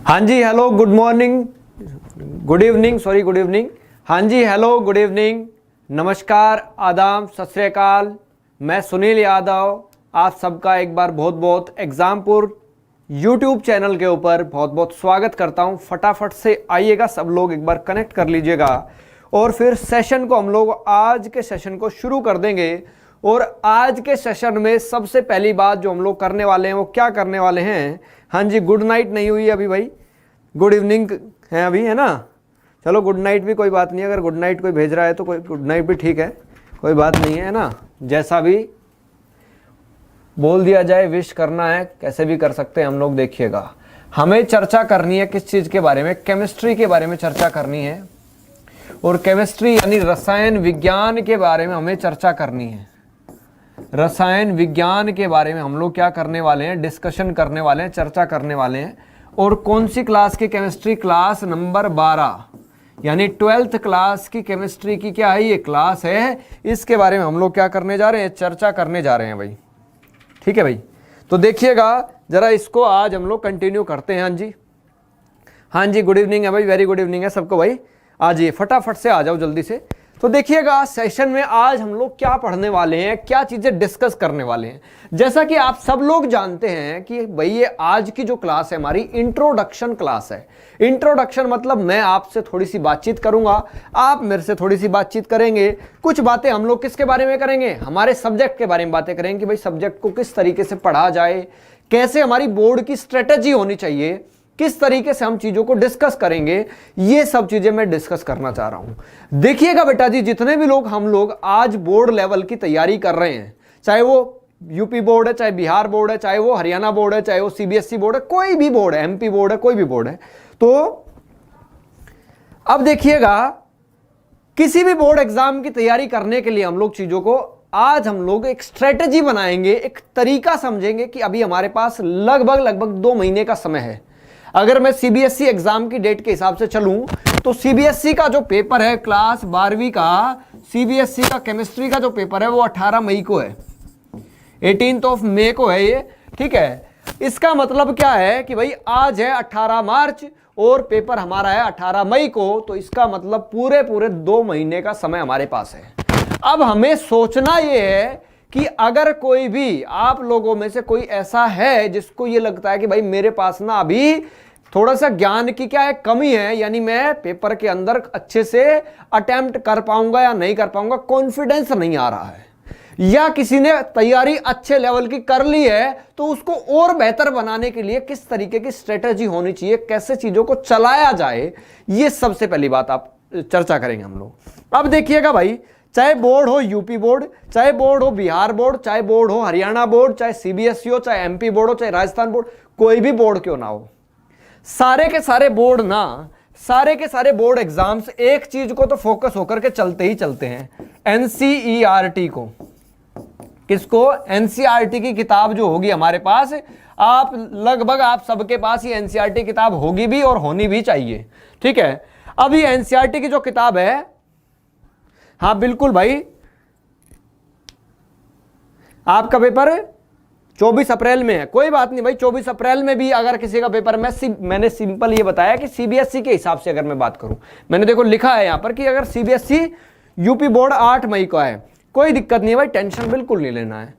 हाँ जी hello good morning, good evening, sorry good evening. हाँ जी हेलो गुड इवनिंग, नमस्कार, आदाब, सत श्री अकाल। मैं सुनील यादव आप सबका एक बार बहुत बहुत एग्जामपुर यूट्यूब चैनल के ऊपर बहुत बहुत स्वागत करता हूं। फटाफट से आइएगा, सब लोग एक बार कनेक्ट कर लीजिएगा और फिर सेशन को हम लोग आज के सेशन को शुरू कर देंगे। और आज के सेशन में सबसे पहली बात जो हम लोग करने वाले हैं वो क्या करने वाले हैं। हाँ जी, गुड नाइट नहीं हुई अभी भाई, गुड इवनिंग है अभी, है ना। चलो गुड नाइट भी कोई बात नहीं, अगर गुड नाइट कोई भेज रहा है तो कोई गुड नाइट भी ठीक है, कोई बात नहीं है ना। जैसा भी बोल दिया जाए, विश करना है कैसे भी कर सकते हैं हम लोग। देखिएगा, हमें चर्चा करनी है किस चीज़ के बारे में, केमिस्ट्री के बारे में चर्चा करनी है। और केमिस्ट्री यानी रसायन विज्ञान के बारे में हमें चर्चा करनी है। रसायन विज्ञान के बारे में हम लोग क्या करने वाले हैं, डिस्कशन करने वाले हैं, चर्चा करने वाले हैं। और कौन सी क्लास की केमिस्ट्री, क्लास नंबर 12 यानी 12th क्लास की केमिस्ट्री की क्या है ये क्लास है। इसके बारे में हम लोग क्या करने जा रहे हैं, चर्चा करने जा रहे हैं भाई। ठीक है भाई, तो देखिएगा जरा इसको आज हम लोग कंटिन्यू करते हैं। हाँ जी, हाँ जी, गुड इवनिंग है भाई, वेरी गुड इवनिंग है सबको भाई। आ जाइए, फटाफट से आ जाओ जल्दी से। तो देखिएगा सेशन में आज हम लोग क्या पढ़ने वाले हैं, क्या चीजें डिस्कस करने वाले हैं। जैसा कि आप सब लोग जानते हैं कि भाई ये आज की जो क्लास है हमारी इंट्रोडक्शन क्लास है। इंट्रोडक्शन मतलब मैं आपसे थोड़ी सी बातचीत करूंगा, आप मेरे से थोड़ी सी बातचीत करेंगे। कुछ बातें हम लोग किसके बारे में करेंगे, हमारे सब्जेक्ट के बारे में बातें करेंगे कि भाई सब्जेक्ट को किस तरीके से पढ़ा जाए, कैसे हमारी बोर्ड की स्ट्रेटेजी होनी चाहिए, किस तरीके से हम चीजों को डिस्कस करेंगे। ये सब चीजें मैं डिस्कस करना चाह रहा हूं। देखिएगा बेटा जी, जितने भी लोग हम लोग आज बोर्ड लेवल की तैयारी कर रहे हैं, चाहे वो यूपी बोर्ड है, चाहे बिहार बोर्ड है, चाहे वो हरियाणा बोर्ड है, चाहे वो सीबीएसई बोर्ड है, कोई भी बोर्ड है, एमपी बोर्ड है, कोई भी बोर्ड है। तो अब देखिएगा, किसी भी बोर्ड एग्जाम की तैयारी करने के लिए हम लोग चीजों को आज हम लोग एक स्ट्रेटेजी बनाएंगे, एक तरीका समझेंगे कि अभी हमारे पास लगभग 2 महीने का समय है। अगर मैं सीबीएसई एग्जाम की डेट के हिसाब से चलूं तो सीबीएसई का जो पेपर है क्लास 12वीं का, सीबीएसई का केमिस्ट्री का जो पेपर है वो 18 मई को है, 18 मई को है ये। ठीक है, इसका मतलब क्या है कि भाई आज है 18 मार्च और पेपर हमारा है 18 मई को। तो इसका मतलब पूरे 2 महीने का समय हमारे पास है। अब हमें सोचना ये है कि अगर कोई भी आप लोगों में से कोई ऐसा है जिसको ये लगता है कि भाई मेरे पास ना अभी थोड़ा सा ज्ञान की क्या है, कमी है, यानी मैं पेपर के अंदर अच्छे से अटेम्प्ट कर पाऊंगा या नहीं कर पाऊंगा, कॉन्फिडेंस नहीं आ रहा है, या किसी ने तैयारी अच्छे लेवल की कर ली है तो उसको और बेहतर बनाने के लिए किस तरीके की स्ट्रेटेजी होनी चाहिए, कैसे चीजों को चलाया जाए, ये सबसे पहली बात आप चर्चा करेंगे हम लोग। अब देखिएगा भाई, चाहे बोर्ड हो यूपी बोर्ड, चाहे बोर्ड हो बिहार बोर्ड, चाहे बोर्ड हो हरियाणा बोर्ड, चाहे सीबीएसई हो, चाहे एमपी बोर्ड हो, चाहे राजस्थान बोर्ड, कोई भी बोर्ड क्यों ना हो, सारे के सारे बोर्ड ना, सारे के सारे बोर्ड एग्जाम्स एक चीज को तो फोकस होकर के चलते ही चलते हैं, एनसीईआरटी को। किसको? एनसीईआरटी की किताब जो होगी हमारे पास, आप लगभग आप सबके पास ये एनसीईआरटी किताब होगी भी और होनी भी चाहिए। ठीक है, अब ये एनसीईआरटी की जो किताब है, हाँ बिल्कुल भाई, आपका पेपर 24 अप्रैल में है, कोई बात नहीं भाई, 24 अप्रैल में भी अगर किसी का पेपर, मैंने सिंपल ये बताया कि सीबीएसई के हिसाब से अगर मैं बात करूं, मैंने देखो लिखा है यहां पर कि अगर सीबीएसई यूपी बोर्ड 8 मई को है, कोई दिक्कत नहीं भाई, टेंशन बिल्कुल नहीं लेना है।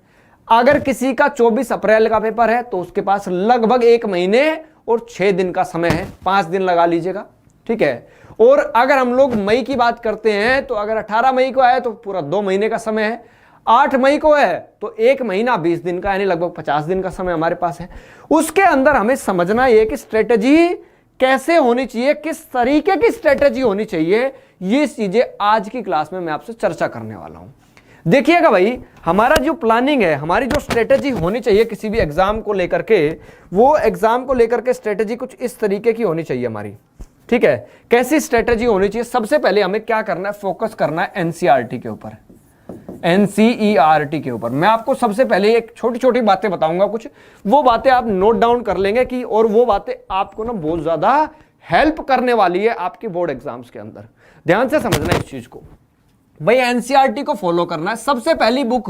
अगर किसी का 24 अप्रैल का पेपर है तो उसके पास लगभग 1 महीने और 6 दिन का समय है, 5 दिन लगा लीजिएगा। ठीक है, और अगर हम लोग मई की बात करते हैं तो अगर 18 मई को है तो पूरा 2 महीने का समय है, 8 मई को है तो 1 महीना 20 दिन का, यानी लगभग 50 दिन का समय हमारे पास है। उसके अंदर हमें समझना यह कि स्ट्रेटेजी कैसे होनी चाहिए, किस तरीके की स्ट्रेटेजी होनी चाहिए, ये चीजें आज की क्लास में मैं आपसे चर्चा करने वाला हूं। देखिएगा भाई, हमारा जो प्लानिंग है, हमारी जो स्ट्रेटेजी होनी चाहिए किसी भी एग्जाम को लेकर के, वो एग्जाम को लेकर के स्ट्रेटेजी कुछ इस तरीके की होनी चाहिए हमारी। ठीक है, कैसी स्ट्रेटेजी होनी चाहिए? सबसे पहले हमें क्या करना है, फोकस करना है एनसीईआरटी के ऊपर, एनसीईआरटी के ऊपर। मैं आपको सबसे पहले एक छोटी छोटी बातें बताऊंगा, कुछ वो बातें आप नोट डाउन कर लेंगे कि, और वो बातें आपको ना बहुत ज्यादा हेल्प करने वाली है आपकी बोर्ड एग्जाम्स के अंदर। ध्यान से समझना इस चीज को भाई, एनसीईआरटी को फॉलो करना है। सबसे पहली बुक,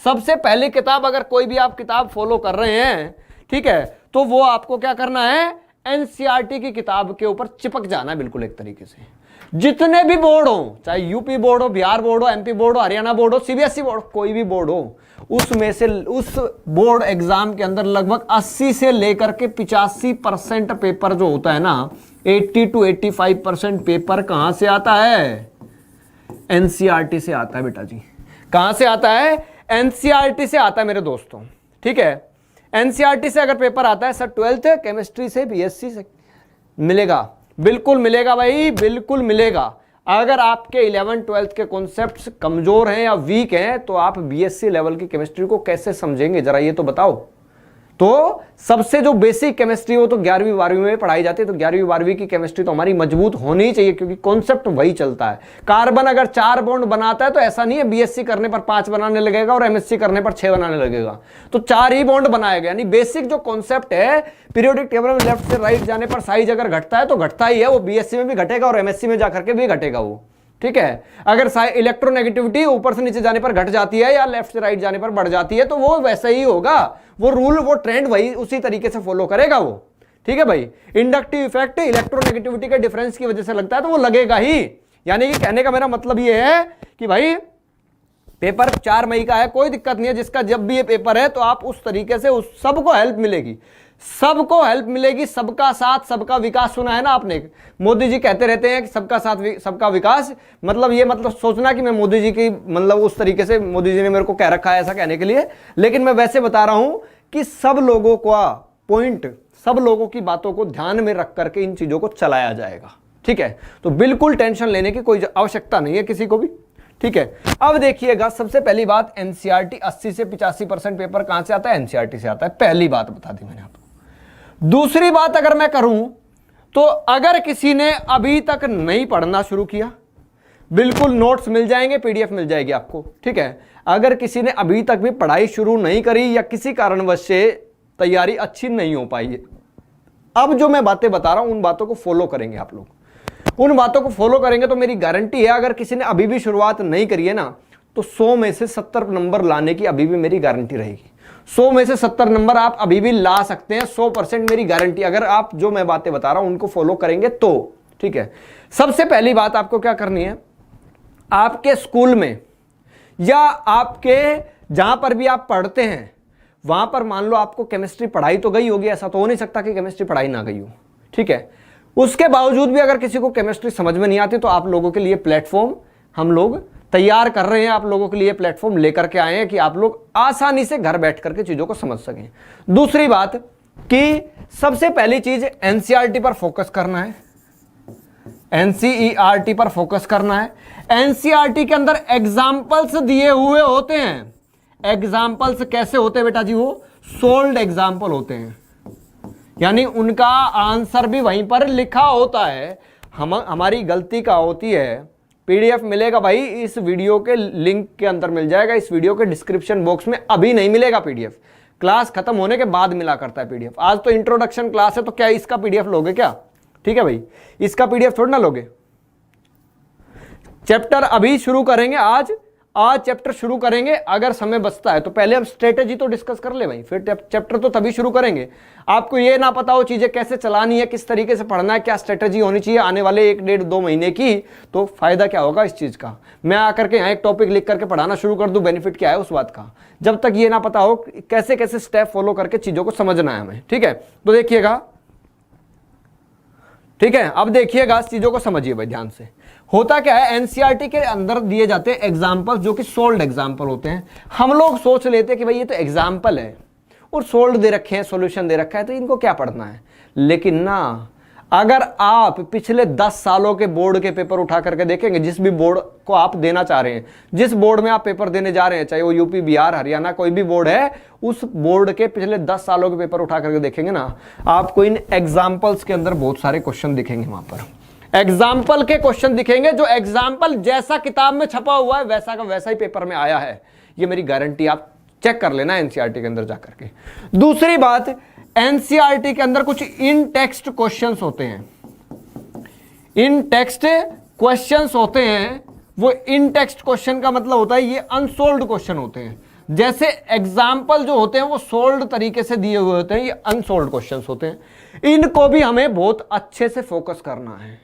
सबसे पहली किताब, अगर कोई भी आप किताब फॉलो कर रहे हैं, ठीक है, तो वो आपको क्या करना है, एनसीईआरटी की किताब के ऊपर चिपक जाना है बिल्कुल एक तरीके से। जितने भी बोर्ड हो, चाहे यूपी बोर्ड हो, बिहार बोर्ड हो, एमपी बोर्ड हो, हरियाणा बोर्ड हो, सीबीएसई बोर्ड, कोई भी बोर्ड हो, उसमें से उस बोर्ड एग्जाम के अंदर लगभग 80 से लेकर के 85% पेपर जो होता है ना, 80 to 85% पेपर कहां से आता है? एनसीईआरटी से आता है बेटा जी। कहां से आता है? एनसीईआरटी से आता है मेरे दोस्तों, ठीक है। एनसीईआरटी से अगर पेपर आता है सर 12th केमिस्ट्री से, बीएससी से मिलेगा, बिल्कुल मिलेगा भाई, बिल्कुल मिलेगा। अगर आपके 11th 12th के कॉन्सेप्ट्स कमजोर हैं या वीक हैं तो आप बीएससी लेवल की केमिस्ट्री को कैसे समझेंगे, जरा ये तो बताओ। तो सबसे जो बेसिक केमिस्ट्री हो तो 11वीं 12वीं में पढ़ाई जाती है, तो 11वीं 12वीं की केमिस्ट्री तो हमारी मजबूत होनी ही चाहिए, क्योंकि कॉन्सेप्ट वही चलता है। कार्बन अगर 4 बॉन्ड बनाता है तो ऐसा नहीं है बीएससी करने पर 5 बनाने लगेगा और एमएससी करने पर 6 बनाने लगेगा, तो 4 ही बॉन्ड बनाएगा। यानी बेसिक जो कॉन्सेप्ट है, पीरियोडिक टेबल में लेफ्ट से राइट जाने पर साइज अगर घटता है तो घटता ही है, वो बीएससी में भी घटेगा और एमएससी में जाकर के भी घटेगा वो, ठीक है। अगर इलेक्ट्रोनेगेटिविटी ऊपर से नीचे जाने पर घट जाती है या लेफ्ट से राइट जाने पर बढ़ जाती है तो वो वैसा ही होगा, वो रूल, वो ट्रेंड वही उसी तरीके से फॉलो करेगा वो, ठीक है भाई। इंडक्टिव इफेक्ट इलेक्ट्रोनेगेटिविटी के डिफरेंस की वजह से लगता है तो वो लगेगा ही। यानी कि कहने का मेरा मतलब ये है कि भाई पेपर 4 मई का है, कोई दिक्कत नहीं है, जिसका जब भी ये पेपर है तो आप उस तरीके से उस सबको हेल्प मिलेगी, सबको हेल्प मिलेगी। सबका साथ सबका विकास सुना है ना आपने, मोदी जी कहते रहते हैं कि सबका साथ सबका विकास, मतलब ये मतलब सोचना कि मैं मोदी जी की मतलब उस तरीके से मोदी जी ने मेरे को कह रखा है ऐसा कहने के लिए, लेकिन मैं वैसे बता रहा हूं कि सब लोगों का पॉइंट, सब लोगों की बातों को ध्यान में रख करके इन चीजों को चलाया जाएगा, ठीक है। तो बिल्कुल टेंशन लेने की कोई आवश्यकता नहीं है किसी को भी, ठीक है। अब देखिएगा, सबसे पहली बात, एनसीईआरटी 80 से 85% पेपर कहां से आता है? एनसीईआरटी से आता है, पहली बात बता दी मैंने आपको। दूसरी बात अगर मैं करूं तो अगर किसी ने अभी तक नहीं पढ़ना शुरू किया, बिल्कुल नोट्स मिल जाएंगे, पीडीएफ मिल जाएगी आपको, ठीक है। अगर किसी ने अभी तक भी पढ़ाई शुरू नहीं करी या किसी कारणवश से तैयारी अच्छी नहीं हो पाई है, अब जो मैं बातें बता रहा हूं उन बातों को फॉलो करेंगे आप लोग, उन बातों को फॉलो करेंगे तो मेरी गारंटी है, अगर किसी ने अभी भी शुरुआत नहीं करी है ना तो 100 में से 70 नंबर लाने की अभी भी मेरी गारंटी रहेगी। 100 में से 70 नंबर आप अभी भी ला सकते हैं, 100% मेरी गारंटी, अगर आप जो मैं बातें बता रहा हूं उनको फॉलो करेंगे तो, ठीक है। सबसे पहली बात आपको क्या करनी है, आपके स्कूल में या आपके जहां पर भी आप पढ़ते हैं वहां पर मान लो आपको केमिस्ट्री पढ़ाई तो गई होगी, ऐसा तो हो नहीं सकता कि केमिस्ट्री पढ़ाई ना गई हो, ठीक है। उसके बावजूद भी अगर किसी को केमिस्ट्री समझ में नहीं आती तो आप लोगों के लिए प्लेटफॉर्म हम लोग तैयार कर रहे हैं, आप लोगों के लिए प्लेटफॉर्म लेकर के आए हैं कि आप लोग आसानी से घर बैठ करके चीजों को समझ सकें। दूसरी बात कि सबसे पहली चीज एनसीईआरटी पर फोकस करना है, एनसीईआरटी पर फोकस करना है। एनसीईआरटी के अंदर एग्जाम्पल्स दिए हुए होते हैं। एग्जाम्पल्स कैसे होते हैं बेटा जी? वो सोल्ड एग्जाम्पल होते हैं, यानी उनका आंसर भी वहीं पर लिखा होता है। हमारी गलती का होती है, पीडीएफ मिलेगा भाई, इस वीडियो के लिंक के अंदर मिल जाएगा, इस वीडियो के डिस्क्रिप्शन बॉक्स में अभी नहीं मिलेगा पीडीएफ, क्लास खत्म होने के बाद मिला करता है पीडीएफ। आज तो इंट्रोडक्शन क्लास है तो क्या इसका पीडीएफ लोगे क्या? ठीक है भाई, इसका पीडीएफ थोड़ी ना लोगे। चैप्टर अभी शुरू करेंगे, आज चैप्टर शुरू करेंगे, अगर समय बचता है तो पहले हम स्ट्रेटेजी तो डिस्कस कर ले भाई, फिर चैप्टर तो तभी शुरू करेंगे। आपको ये ना पता हो चीजें कैसे चलानी है, किस तरीके से पढ़ना है, क्या स्ट्रेटेजी होनी चाहिए आने वाले 1 डेढ़ 2 महीने की, तो फायदा क्या होगा इस चीज का? मैं आकर के यहाँ एक टॉपिक लिख करके पढ़ाना शुरू कर दूं, बेनिफिट क्या है उस बात का? जब तक ये ना पता हो कैसे कैसे स्टेप फॉलो करके चीजों को समझना है हमें, ठीक है। तो देखिएगा, ठीक है, अब देखिएगा, इस चीजों को समझिए भाई ध्यान से। होता क्या है, एनसीईआरटी के अंदर दिए जाते हैं एग्जाम्पल्स जो कि सोल्ड एग्जाम्पल होते हैं। हम लोग सोच लेते हैं कि भाई ये तो एग्जाम्पल है और सोल्ड दे रखे हैं, सॉल्यूशन दे रखा है, तो इनको क्या पढ़ना है। लेकिन ना, अगर आप पिछले 10 सालों के बोर्ड के पेपर उठा करके देखेंगे, जिस भी बोर्ड को आप देना चाह रहे हैं, जिस बोर्ड में आप पेपर देने जा रहे हैं, चाहे वो यूपी, बिहार, हरियाणा, कोई भी बोर्ड है, उस बोर्ड के पिछले 10 सालों के पेपर उठा करके देखेंगे ना, आपको इन एग्जाम्पल्स के अंदर बहुत सारे क्वेश्चन दिखेंगे। वहां पर एग्जाम्पल के क्वेश्चन दिखेंगे, जो एग्जाम्पल जैसा किताब में छपा हुआ है वैसा का वैसा ही पेपर में आया है, ये मेरी गारंटी, आप चेक कर लेना एनसीईआरटी के अंदर जाकर के। दूसरी बात, एनसीईआरटी के अंदर कुछ इन टेक्स्ट क्वेश्चंस होते हैं, इन टेक्स्ट क्वेश्चंस होते हैं। वो इन टेक्स्ट क्वेश्चन का मतलब होता है ये अनसोल्व्ड क्वेश्चन होते हैं, जैसे एग्जाम्पल जो होते हैं वो सोल्ड तरीके से दिए हुए होते हैं, ये अनसोल्ड क्वेश्चंस होते हैं। इनको भी हमें बहुत अच्छे से फोकस करना है,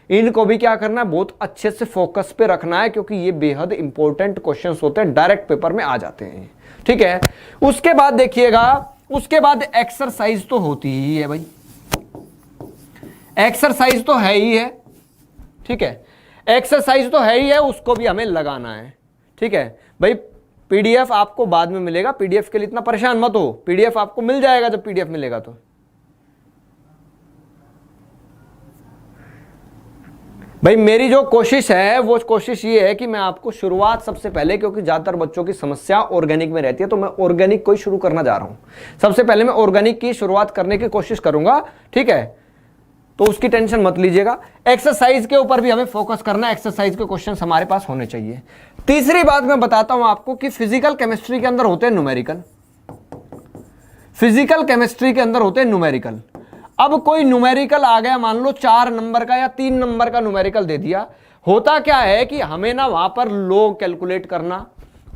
इनको भी क्या करना है, बहुत अच्छे से फोकस पे रखना है, क्योंकि ये बेहद इंपॉर्टेंट क्वेश्चंस होते हैं, डायरेक्ट पेपर में आ जाते हैं। ठीक है, उसके बाद देखिएगा, उसके बाद एक्सरसाइज तो होती ही है भाई, एक्सरसाइज तो है ही है। ठीक है, एक्सरसाइज तो है ही है, उसको भी हमें लगाना है। ठीक है भाई, पीडीएफ आपको बाद में मिलेगा, पीडीएफ के लिए इतना परेशान मत हो, पीडीएफ आपको मिल जाएगा जब पीडीएफ मिलेगा तो। भाई मेरी जो कोशिश है वो कोशिश ये है कि मैं आपको शुरुआत सबसे पहले, क्योंकि ज्यादातर बच्चों की समस्या ऑर्गेनिक में रहती है, तो मैं ऑर्गेनिक को ही शुरू करना जा रहा हूं। सबसे पहले मैं ऑर्गेनिक की शुरुआत करने की कोशिश करूंगा। ठीक है, तो उसकी टेंशन मत लीजिएगा। एक्सरसाइज के ऊपर भी हमें फोकस करना है, एक्सरसाइज के क्वेश्चंस हमारे पास होने चाहिए। तीसरी बात मैं बताता हूं आपको कि फिजिकल केमिस्ट्री के अंदर होते हैं न्यूमेरिकल, फिजिकल केमिस्ट्री के अंदर होते हैं न्यूमेरिकल। अब कोई न्यूमेरिकल आ गया, मान लो 4 नंबर का या 3 नंबर का न्यूमेरिकल दे दिया, होता क्या है कि हमें ना वहां पर लोग कैलकुलेट करना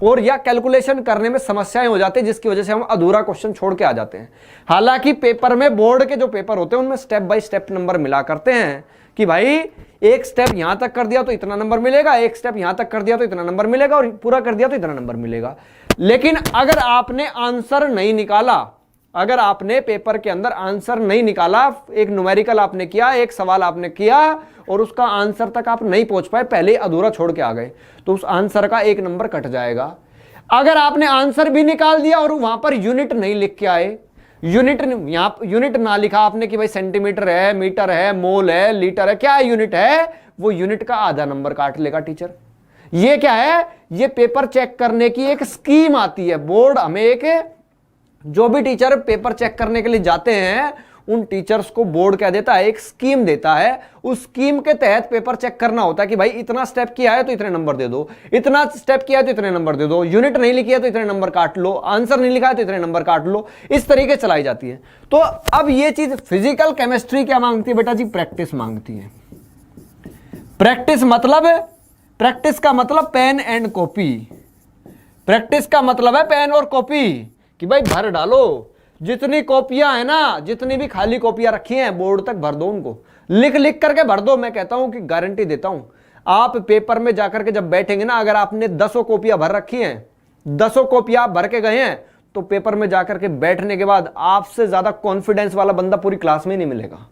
और या कैलकुलेशन करने में समस्याएं हो जाती है, जिसकी वजह से हम अधूरा क्वेश्चन छोड़ के आ जाते हैं। हालांकि पेपर में, बोर्ड के जो पेपर होते हैं उनमें स्टेप बाय स्टेप नंबर मिला करते हैं कि भाई एक स्टेप यहां तक कर दिया तो इतना नंबर मिलेगा, एक स्टेप यहां तक कर दिया तो इतना नंबर मिलेगा, और पूरा कर दिया तो इतना नंबर मिलेगा। लेकिन अगर आपने आंसर नहीं निकाला, अगर आपने पेपर के अंदर आंसर नहीं निकाला, एक न्यूमेरिकल आपने किया, एक सवाल आपने किया और उसका आंसर तक आप नहीं पहुंच पाए, पहले ही अधूरा छोड़ के आ गए, तो उस आंसर का 1 नंबर कट जाएगा। अगर आपने आंसर भी निकाल दिया और वहां पर यूनिट नहीं लिख के आए, यूनिट यहां यूनिट ना लिखा आपने कि भाई सेंटीमीटर है, मीटर है, मोल है, लीटर है, क्या यूनिट है, वो यूनिट का आधा नंबर काट लेगा टीचर। ये क्या है, ये पेपर चेक करने की एक स्कीम आती है। बोर्ड हमें एक, जो भी टीचर पेपर चेक करने के लिए जाते हैं उन टीचर्स को बोर्ड क्या देता है, एक स्कीम देता है। उस स्कीम के तहत पेपर चेक करना होता है कि भाई इतना स्टेप किया है तो इतने नंबर दे दो, इतना स्टेप किया है तो इतने नंबर दे दो, यूनिट नहीं लिखी है तो इतने नंबर काट लो, आंसर नहीं लिखा है तो इतने नंबर काट लो। इस तरीके चलाई जाती है। तो अब ये चीज फिजिकल केमिस्ट्री क्या मांगती है बेटा जी, प्रैक्टिस मांगती है। प्रैक्टिस मतलब, प्रैक्टिस का मतलब पेन एंड कॉपी, प्रैक्टिस का मतलब है पेन और कॉपी, कि भाई भर डालो, जितनी कॉपियां है ना, जितनी भी खाली कॉपियां रखी हैं बोर्ड तक भर दो, उनको लिख लिख करके भर दो। मैं कहता हूं कि गारंटी देता हूं, आप पेपर में जाकर के जब बैठेंगे ना, अगर आपने 10 कॉपियां भर रखी हैं, 10 कॉपियां आप भर के गए हैं, तो पेपर में जाकर के बैठने के बाद आपसे ज्यादा कॉन्फिडेंस वाला बंदा पूरी क्लास में नहीं मिलेगा,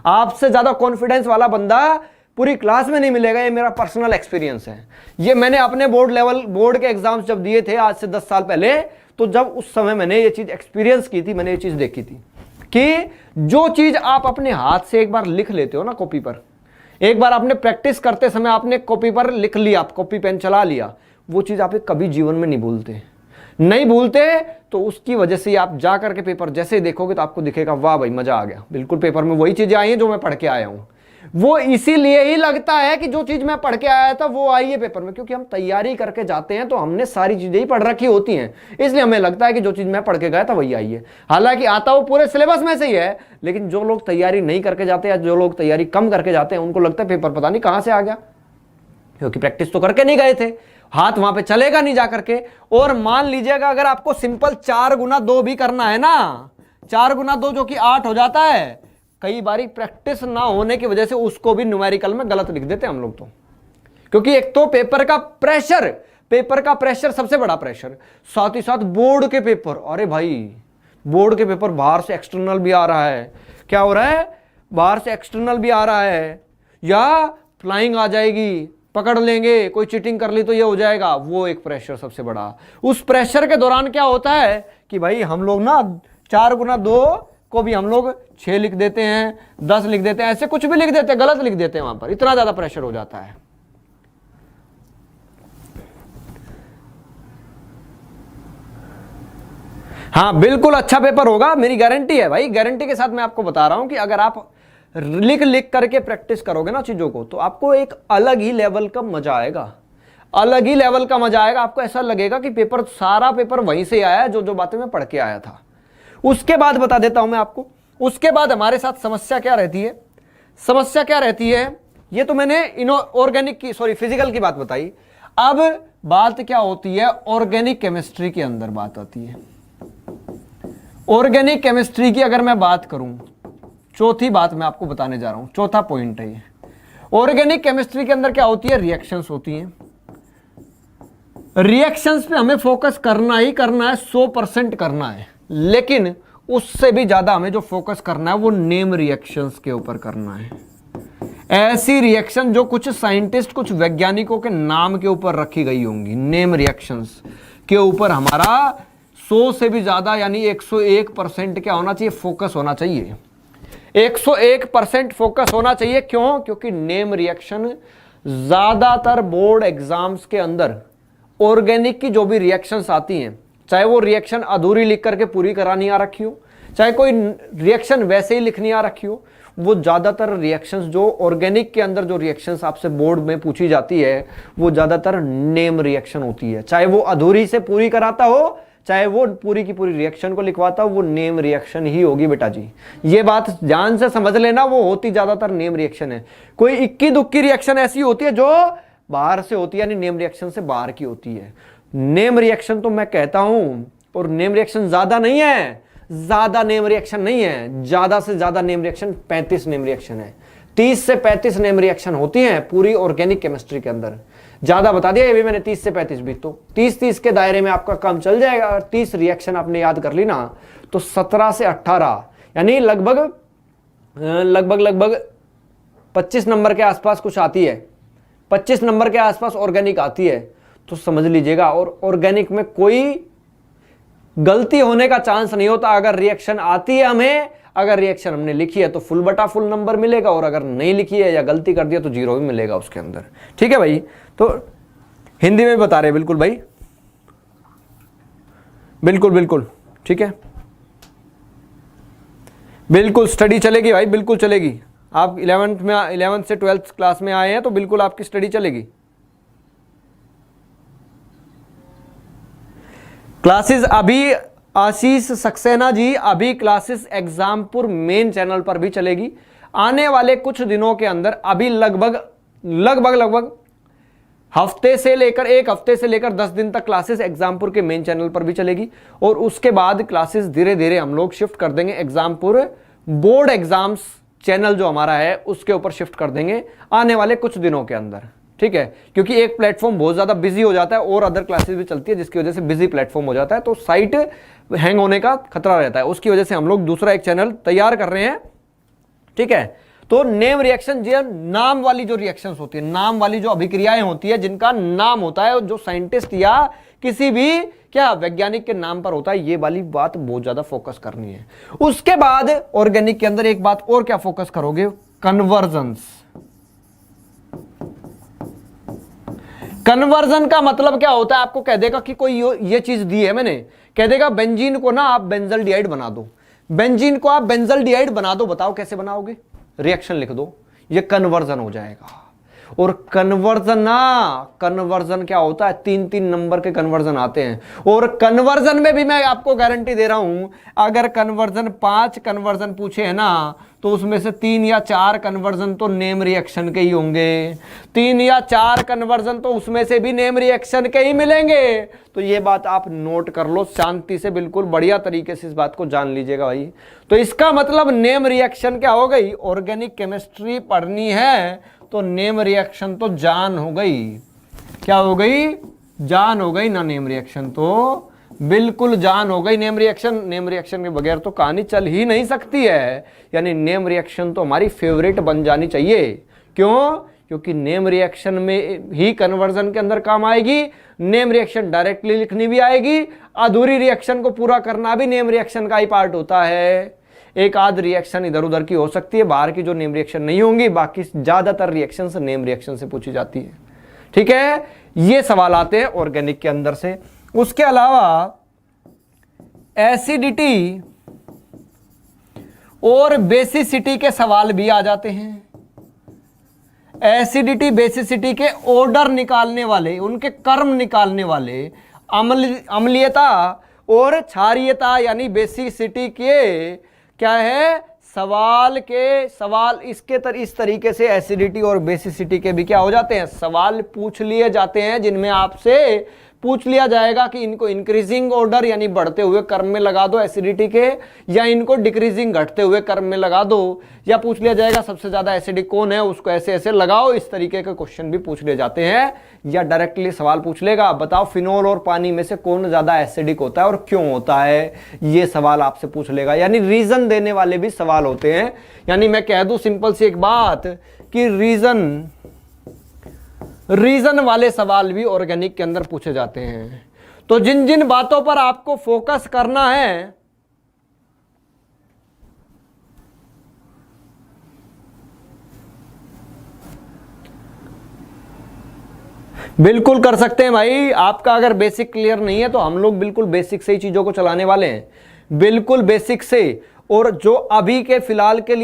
आपसे ज्यादा कॉन्फिडेंस वाला बंदा पूरी क्लास में नहीं मिलेगा। ये मेरा पर्सनल एक्सपीरियंस है, ये मैंने अपने बोर्ड लेवल, बोर्ड के एग्जाम्स जब दिए थे आज से 10 साल पहले, तो जब उस समय मैंने ये चीज एक्सपीरियंस की थी, मैंने ये चीज देखी थी कि जो चीज आप अपने हाथ से एक बार लिख लेते हो ना कॉपी पर, एक बार आपने प्रैक्टिस करते समय आपने कॉपी पर लिख लिया, कॉपी पेन चला लिया, वो चीज आप कभी जीवन में नहीं भूलते, नहीं भूलते। तो उसकी वजह से आप जा करके पेपर जैसे ही देखोगे तो आपको दिखेगा वाह भाई मजा आ गया, बिल्कुल पेपर में वही चीजें आई हैं जो मैं पढ़ के आया हूं। वो इसीलिए ही लगता है कि जो चीज मैं पढ़ के आया था वो आई है पेपर में, क्योंकि हम तैयारी करके जाते हैं तो हमने सारी चीजें ही पढ़ रखी होती हैं, इसलिए हमें लगता है कि जो चीज मैं पढ़ के गया था वही आई है। हालांकि आता वो पूरे सिलेबस में से ही है, लेकिन जो लोग तैयारी नहीं करके जाते या जो लोग तैयारी कम करके जाते हैं उनको लगता है पेपर पता नहीं कहां से आ गया, क्योंकि प्रैक्टिस तो करके नहीं गए थे, हाथ वहां पे चलेगा नहीं जाकर के। और मान लीजिएगा अगर आपको सिंपल 4 गुना 2 भी करना है ना, 4 गुना 2 जो कि 8 हो जाता है, कई बारी प्रैक्टिस ना होने की वजह से उसको भी न्यूमेरिकल में गलत लिख देते हैं हम लोग तो, क्योंकि एक तो पेपर का प्रेशर, पेपर का प्रेशर सबसे बड़ा प्रेशर, साथ ही साथ बोर्ड के पेपर। अरे भाई बोर्ड के पेपर बाहर से एक्सटर्नल भी आ रहा है, क्या हो रहा है, बाहर से एक्सटर्नल भी आ रहा है, या फ्लाइंग आ जाएगी, पकड़ लेंगे, कोई चीटिंग कर ली तो ये हो जाएगा, वो एक प्रेशर सबसे बड़ा। उस प्रेशर के दौरान क्या होता है कि भाई हम लोग ना 4 गुना 2 को भी हम लोग 6 लिख देते हैं, 10 लिख देते हैं, ऐसे कुछ भी लिख देते हैं, गलत लिख देते हैं, वहां पर इतना ज्यादा प्रेशर हो जाता है। हाँ बिल्कुल अच्छा पेपर होगा, मेरी गारंटी है भाई, गारंटी के साथ मैं आपको बता रहा हूं कि अगर आप लिख लिख करके प्रैक्टिस करोगे ना चीजों को, तो आपको एक अलग ही लेवल का मजा आएगा, अलग ही लेवल का मजा आएगा। आपको ऐसा लगेगा कि पेपर, सारा पेपर वहीं से आया है, जो जो बातें मैं पढ़ के आया था। उसके बाद बता देता हूं मैं आपको, उसके बाद हमारे साथ समस्या क्या रहती है, समस्या क्या रहती है, ये तो मैंने ऑर्गेनिक की, सॉरी फिजिकल की बात बताई। अब बात क्या होती है, ऑर्गेनिक केमिस्ट्री के अंदर बात आती है। ऑर्गेनिक केमिस्ट्री की अगर मैं बात करूं, चौथी बात मैं आपको बताने जा रहा हूं, चौथा पॉइंट है ये। ऑर्गेनिक केमिस्ट्री के अंदर क्या होती है, रिएक्शंस होती हैं। रिएक्शंस पे हमें फोकस करना ही करना है, 100% करना है, लेकिन उससे भी ज्यादा हमें जो फोकस करना है वो नेम रिएक्शंस के ऊपर करना है। ऐसी रिएक्शन जो कुछ साइंटिस्ट, कुछ वैज्ञानिकों के नाम के ऊपर रखी गई होंगी, नेम रिएक्शंस के ऊपर हमारा 100 से भी ज्यादा यानी 101% क्या होना चाहिए, फोकस होना चाहिए। 101% फोकस होना चाहिए। क्यों? क्योंकि नेम रिएक्शन ज्यादातर बोर्ड एग्जाम्स के अंदर ऑर्गेनिक की जो भी रिएक्शंस आती हैं, चाहे वो रिएक्शन अधूरी लिख करके पूरी करानी आ रखी हो, चाहे कोई रिएक्शन वैसे ही लिखनी आ रखी हो, वो ज्यादातर रिएक्शंस जो ऑर्गेनिक के अंदर जो रिएक्शंस आपसे बोर्ड में पूछी जाती है वो ज्यादातर नेम रिएक्शन होती है। चाहे वो अधूरी से पूरी कराता हो, चाहे वो पूरी की पूरी रिएक्शन को लिखवाता हो, वो नेम रिएक्शन ही होगी बेटा जी। ये बात ध्यान से समझ लेना, वो होती ज्यादातर नेम रिएक्शन है। कोई इक्की दुक्की रिएक्शन ऐसी होती है जो बाहर से होती है, यानी नेम रिएक्शन से बाहर की होती है। नेम रिएक्शन तो मैं कहता हूं, और नेम रिएक्शन ज्यादा नहीं है, ज्यादा नेम रिएक्शन नहीं है, ज्यादा से ज्यादा नेम रिएक्शन 35 नेम रिएक्शन है। 30 से 35 नेम रिएक्शन होती हैं पूरी ऑर्गेनिक केमिस्ट्री के अंदर। ज्यादा बता दिया ये भी मैंने, 30 से 35 भी, तो 30 के दायरे में आपका काम चल जाएगा। 30 रिएक्शन आपने याद कर ली ना, तो 17 से 18 यानी लगभग 25 नंबर के आसपास कुछ आती है। 25 नंबर के आसपास ऑर्गेनिक आती है, तो समझ लीजिएगा। और ऑर्गेनिक में कोई गलती होने का चांस नहीं होता। अगर रिएक्शन आती है हमें, अगर रिएक्शन हमने लिखी है तो फुल बटा फुल नंबर मिलेगा, और अगर नहीं लिखी है या गलती कर दिया तो 0 भी मिलेगा उसके अंदर। ठीक है भाई, तो हिंदी में बता रहे बिल्कुल भाई, बिल्कुल बिल्कुल ठीक है, बिल्कुल स्टडी चलेगी भाई, बिल्कुल चलेगी। आप 11th से 12th क्लास में आए हैं तो बिल्कुल आपकी स्टडी चलेगी। क्लासेस अभी आशीष सक्सेना जी, अभी क्लासेस एग्जामपुर मेन चैनल पर भी चलेगी। आने वाले कुछ दिनों के अंदर अभी लगभग हफ्ते से लेकर 1 हफ्ते से लेकर 10 दिन तक क्लासेस एग्जामपुर के मेन चैनल पर भी चलेगी, और उसके बाद क्लासेस धीरे धीरे हम लोग शिफ्ट कर देंगे एग्जामपुर बोर्ड एग्जाम्स चैनल जो हमारा है उसके ऊपर शिफ्ट कर देंगे आने वाले कुछ दिनों के अंदर। ठीक है, क्योंकि एक प्लेटफॉर्म बहुत ज्यादा बिजी हो जाता है और अदर क्लासेस भी चलती है, जिसकी वजह से बिजी प्लेटफॉर्म हो जाता है, तो साइट हैंग होने का खतरा रहता है। उसकी वजह से हम लोग दूसरा एक चैनल तैयार कर रहे हैं। ठीक है, तो नेम रिएक्शन जो नाम वाली जो रिएक्शंस होती है, नाम वाली जो अभिक्रियाएं होती है जिनका नाम होता है, जो साइंटिस्ट या किसी भी क्या वैज्ञानिक के नाम पर होता है, ये वाली बात बहुत ज्यादा फोकस करनी है। उसके बाद ऑर्गेनिक के अंदर एक बात और क्या फोकस करोगे, कन्वर्जन्स। कन्वर्जन का मतलब क्या होता है, आपको कह देगा कि कोई ये चीज दी है मैंने, कह देगा बेंजीन को ना आप बेंजल्डिहाइड बना दो, बेंजीन को आप बेंजल्डिहाइड बना दो, बताओ कैसे बनाओगे, रिएक्शन लिख दो, ये कन्वर्जन हो जाएगा। और कन्वर्जन क्या होता है, 3-3 नंबर के कन्वर्जन आते हैं, और कन्वर्जन में भी मैं आपको गारंटी दे रहा हूं, अगर कन्वर्जन 5 कन्वर्जन पूछे है ना, तो उसमें से 3 या 4 कन्वर्जन तो नेम रिएक्शन के ही होंगे, 3 या 4 कन्वर्जन तो उसमें से भी नेम रिएक्शन के ही मिलेंगे। तो ये बात आप नोट कर लो शांति से, बिल्कुल बढ़िया तरीके से इस बात को जान लीजिएगा भाई। तो इसका मतलब नेम रिएक्शन क्या हो गई, ऑर्गेनिक केमिस्ट्री पढ़नी है तो नेम रिएक्शन तो जान हो गई, क्या हो गई, जान हो गई ना, नेम रिएक्शन तो बिल्कुल जान हो गई। नेम रिएक्शन के बगैर तो कहानी चल ही नहीं सकती है, यानी नेम रिएक्शन तो हमारी फेवरेट बन जानी चाहिए। क्यों? क्योंकि नेम रिएक्शन में ही कन्वर्जन के अंदर काम आएगी, नेम रिएक्शन डायरेक्टली लिखनी भी आएगी, अधूरी रिएक्शन को पूरा करना भी नेम रिएक्शन का ही पार्ट होता है। एक आध रिएक्शन इधर उधर की हो सकती है, बाहर की जो नेम रिएक्शन नहीं होंगी, बाकी ज्यादातर रिएक्शन से नेम रिएक्शन से पूछी जाती है। ठीक है, ये सवाल आते हैं ऑर्गेनिक के अंदर से। उसके अलावा एसिडिटी और बेसिसिटी के सवाल भी आ जाते हैं। एसिडिटी बेसिसिटी के ऑर्डर निकालने वाले, उनके कर्म निकालने वाले, अम्लीयता और क्षारीयता यानी बेसिसिटी के क्या है, सवाल इस तरीके से एसिडिटी और बेसिसिटी के भी क्या हो जाते हैं, सवाल पूछ लिए जाते हैं, जिनमें आपसे पूछ लिया जाएगा कि इनको इंक्रीजिंग ऑर्डर यानी बढ़ते हुए क्रम में लगा दो एसिडिटी के, या इनको डिक्रीजिंग घटते हुए क्रम में लगा दो, या पूछ लिया जाएगा सबसे ज्यादा एसिडिक कौन है उसको ऐसे ऐसे लगाओ। इस तरीके के क्वेश्चन भी पूछ लिए जाते हैं। या डायरेक्टली सवाल पूछ लेगा, बताओ फिनोल और पानी में से कौन ज्यादा एसिडिक होता है और क्यों होता है, ये सवाल आपसे पूछ लेगा। यानी रीजन देने वाले भी सवाल होते हैं। यानी मैं कह दूं सिंपल सी एक बात कि रीजन वाले सवाल भी ऑर्गेनिक के अंदर पूछे जाते हैं। तो जिन जिन बातों पर आपको फोकस करना है, बिल्कुल कर सकते हैं भाई। आपका अगर बेसिक क्लियर नहीं है तो हम लोग बिल्कुल बेसिक से ही चीजों को चलाने वाले हैं, बिल्कुल बेसिक से। और जो अभी के फिलहाल के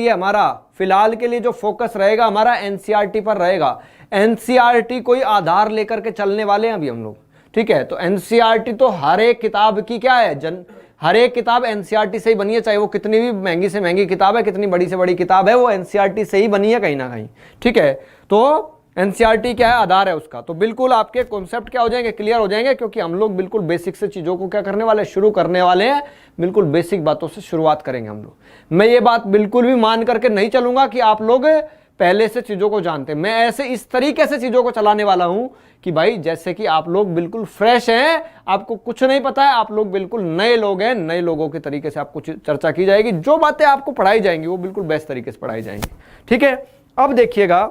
लिए जो फोकस रहेगा हमारा एनसीईआरटी पर रहेगा। एनसीईआरटी कोई आधार लेकर के चलने वाले हैं अभी हम लोग, ठीक है। तो एनसीईआरटी तो हर एक किताब की क्या है, हर एक किताब एनसीईआरटी से ही बनी है, चाहे वो कितनी भी महंगी से महंगी किताब है, कितनी बड़ी से बड़ी किताब है, वो एनसीईआरटी से ही बनी है कहीं ना कहीं, ठीक है। तो एनसीईआरटी क्या है, आधार है उसका। तो बिल्कुल आपके कॉन्सेप्ट क्या हो जाएंगे, क्लियर हो जाएंगे, क्योंकि हम लोग बिल्कुल बेसिक से चीजों को क्या करने वाले, शुरू करने वाले हैं। बिल्कुल बेसिक बातों से शुरुआत करेंगे हम लोग। मैं ये बात बिल्कुल भी मान करके नहीं चलूंगा कि आप लोग पहले से चीजों को जानते हैं। मैं ऐसे इस तरीके से चीजों को चलाने वाला हूं कि भाई जैसे कि आप लोग बिल्कुल फ्रेश हैं, आपको कुछ नहीं पता है, आप लोग बिल्कुल नए लोग हैं। नए लोगों के तरीके से आपको चर्चा की जाएगी, जो बातें आपको पढ़ाई जाएंगी वो बिल्कुल बेस्ट तरीके से पढ़ाई जाएंगी, ठीक है। अब देखिएगा,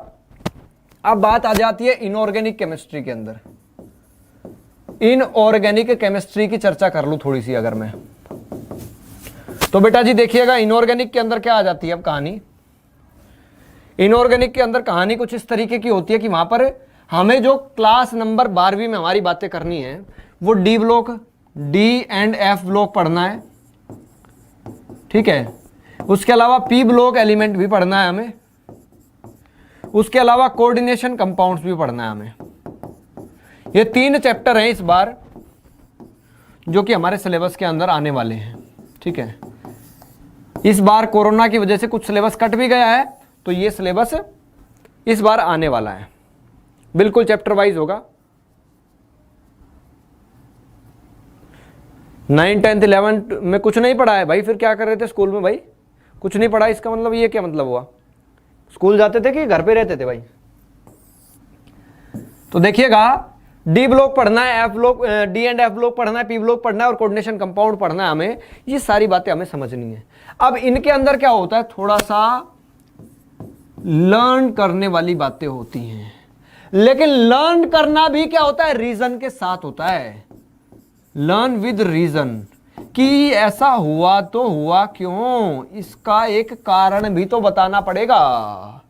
अब बात आ जाती है इनऑर्गेनिक केमिस्ट्री के अंदर। इनऑर्गेनिक केमिस्ट्री की चर्चा कर लूं थोड़ी सी अगर मैं, तो बेटा जी देखिएगा इनऑर्गेनिक के अंदर क्या आ जाती है अब कहानी। इनऑर्गेनिक के अंदर कहानी कुछ इस तरीके की होती है कि वहां पर हमें जो क्लास नंबर 12वीं में हमारी बातें करनी है वो D block, D and F block पढ़ना है, ठीक है। उसके अलावा पी ब्लॉक एलिमेंट भी पढ़ना है हमें। उसके अलावा कोऑर्डिनेशन कंपाउंड्स भी पढ़ना है हमें। ये 3 चैप्टर हैं इस बार जो कि हमारे सिलेबस के अंदर आने वाले हैं, ठीक है। इस बार कोरोना की वजह से कुछ सिलेबस कट भी गया है, तो ये सिलेबस इस बार आने वाला है, बिल्कुल चैप्टर वाइज होगा। 9, 10, 11 में कुछ नहीं पढ़ा है भाई, फिर क्या कर रहे थे स्कूल में भाई, कुछ नहीं पढ़ा, इसका मतलब ये क्या मतलब हुआ, स्कूल जाते थे कि घर पे रहते थे भाई। तो देखिएगा डी ब्लॉक पढ़ना है, F block, D and F block पढ़ना है, पी ब्लॉक पढ़ना है और कोऑर्डिनेशन कंपाउंड पढ़ना है हमें। ये सारी बातें हमें समझनी है। अब इनके अंदर क्या होता है, थोड़ा सा लर्न करने वाली बातें होती हैं, लेकिन लर्न करना भी क्या होता है, रीजन के साथ होता है। लर्न विद रीजन, कि ऐसा हुआ तो हुआ क्यों, इसका एक कारण भी तो बताना पड़ेगा।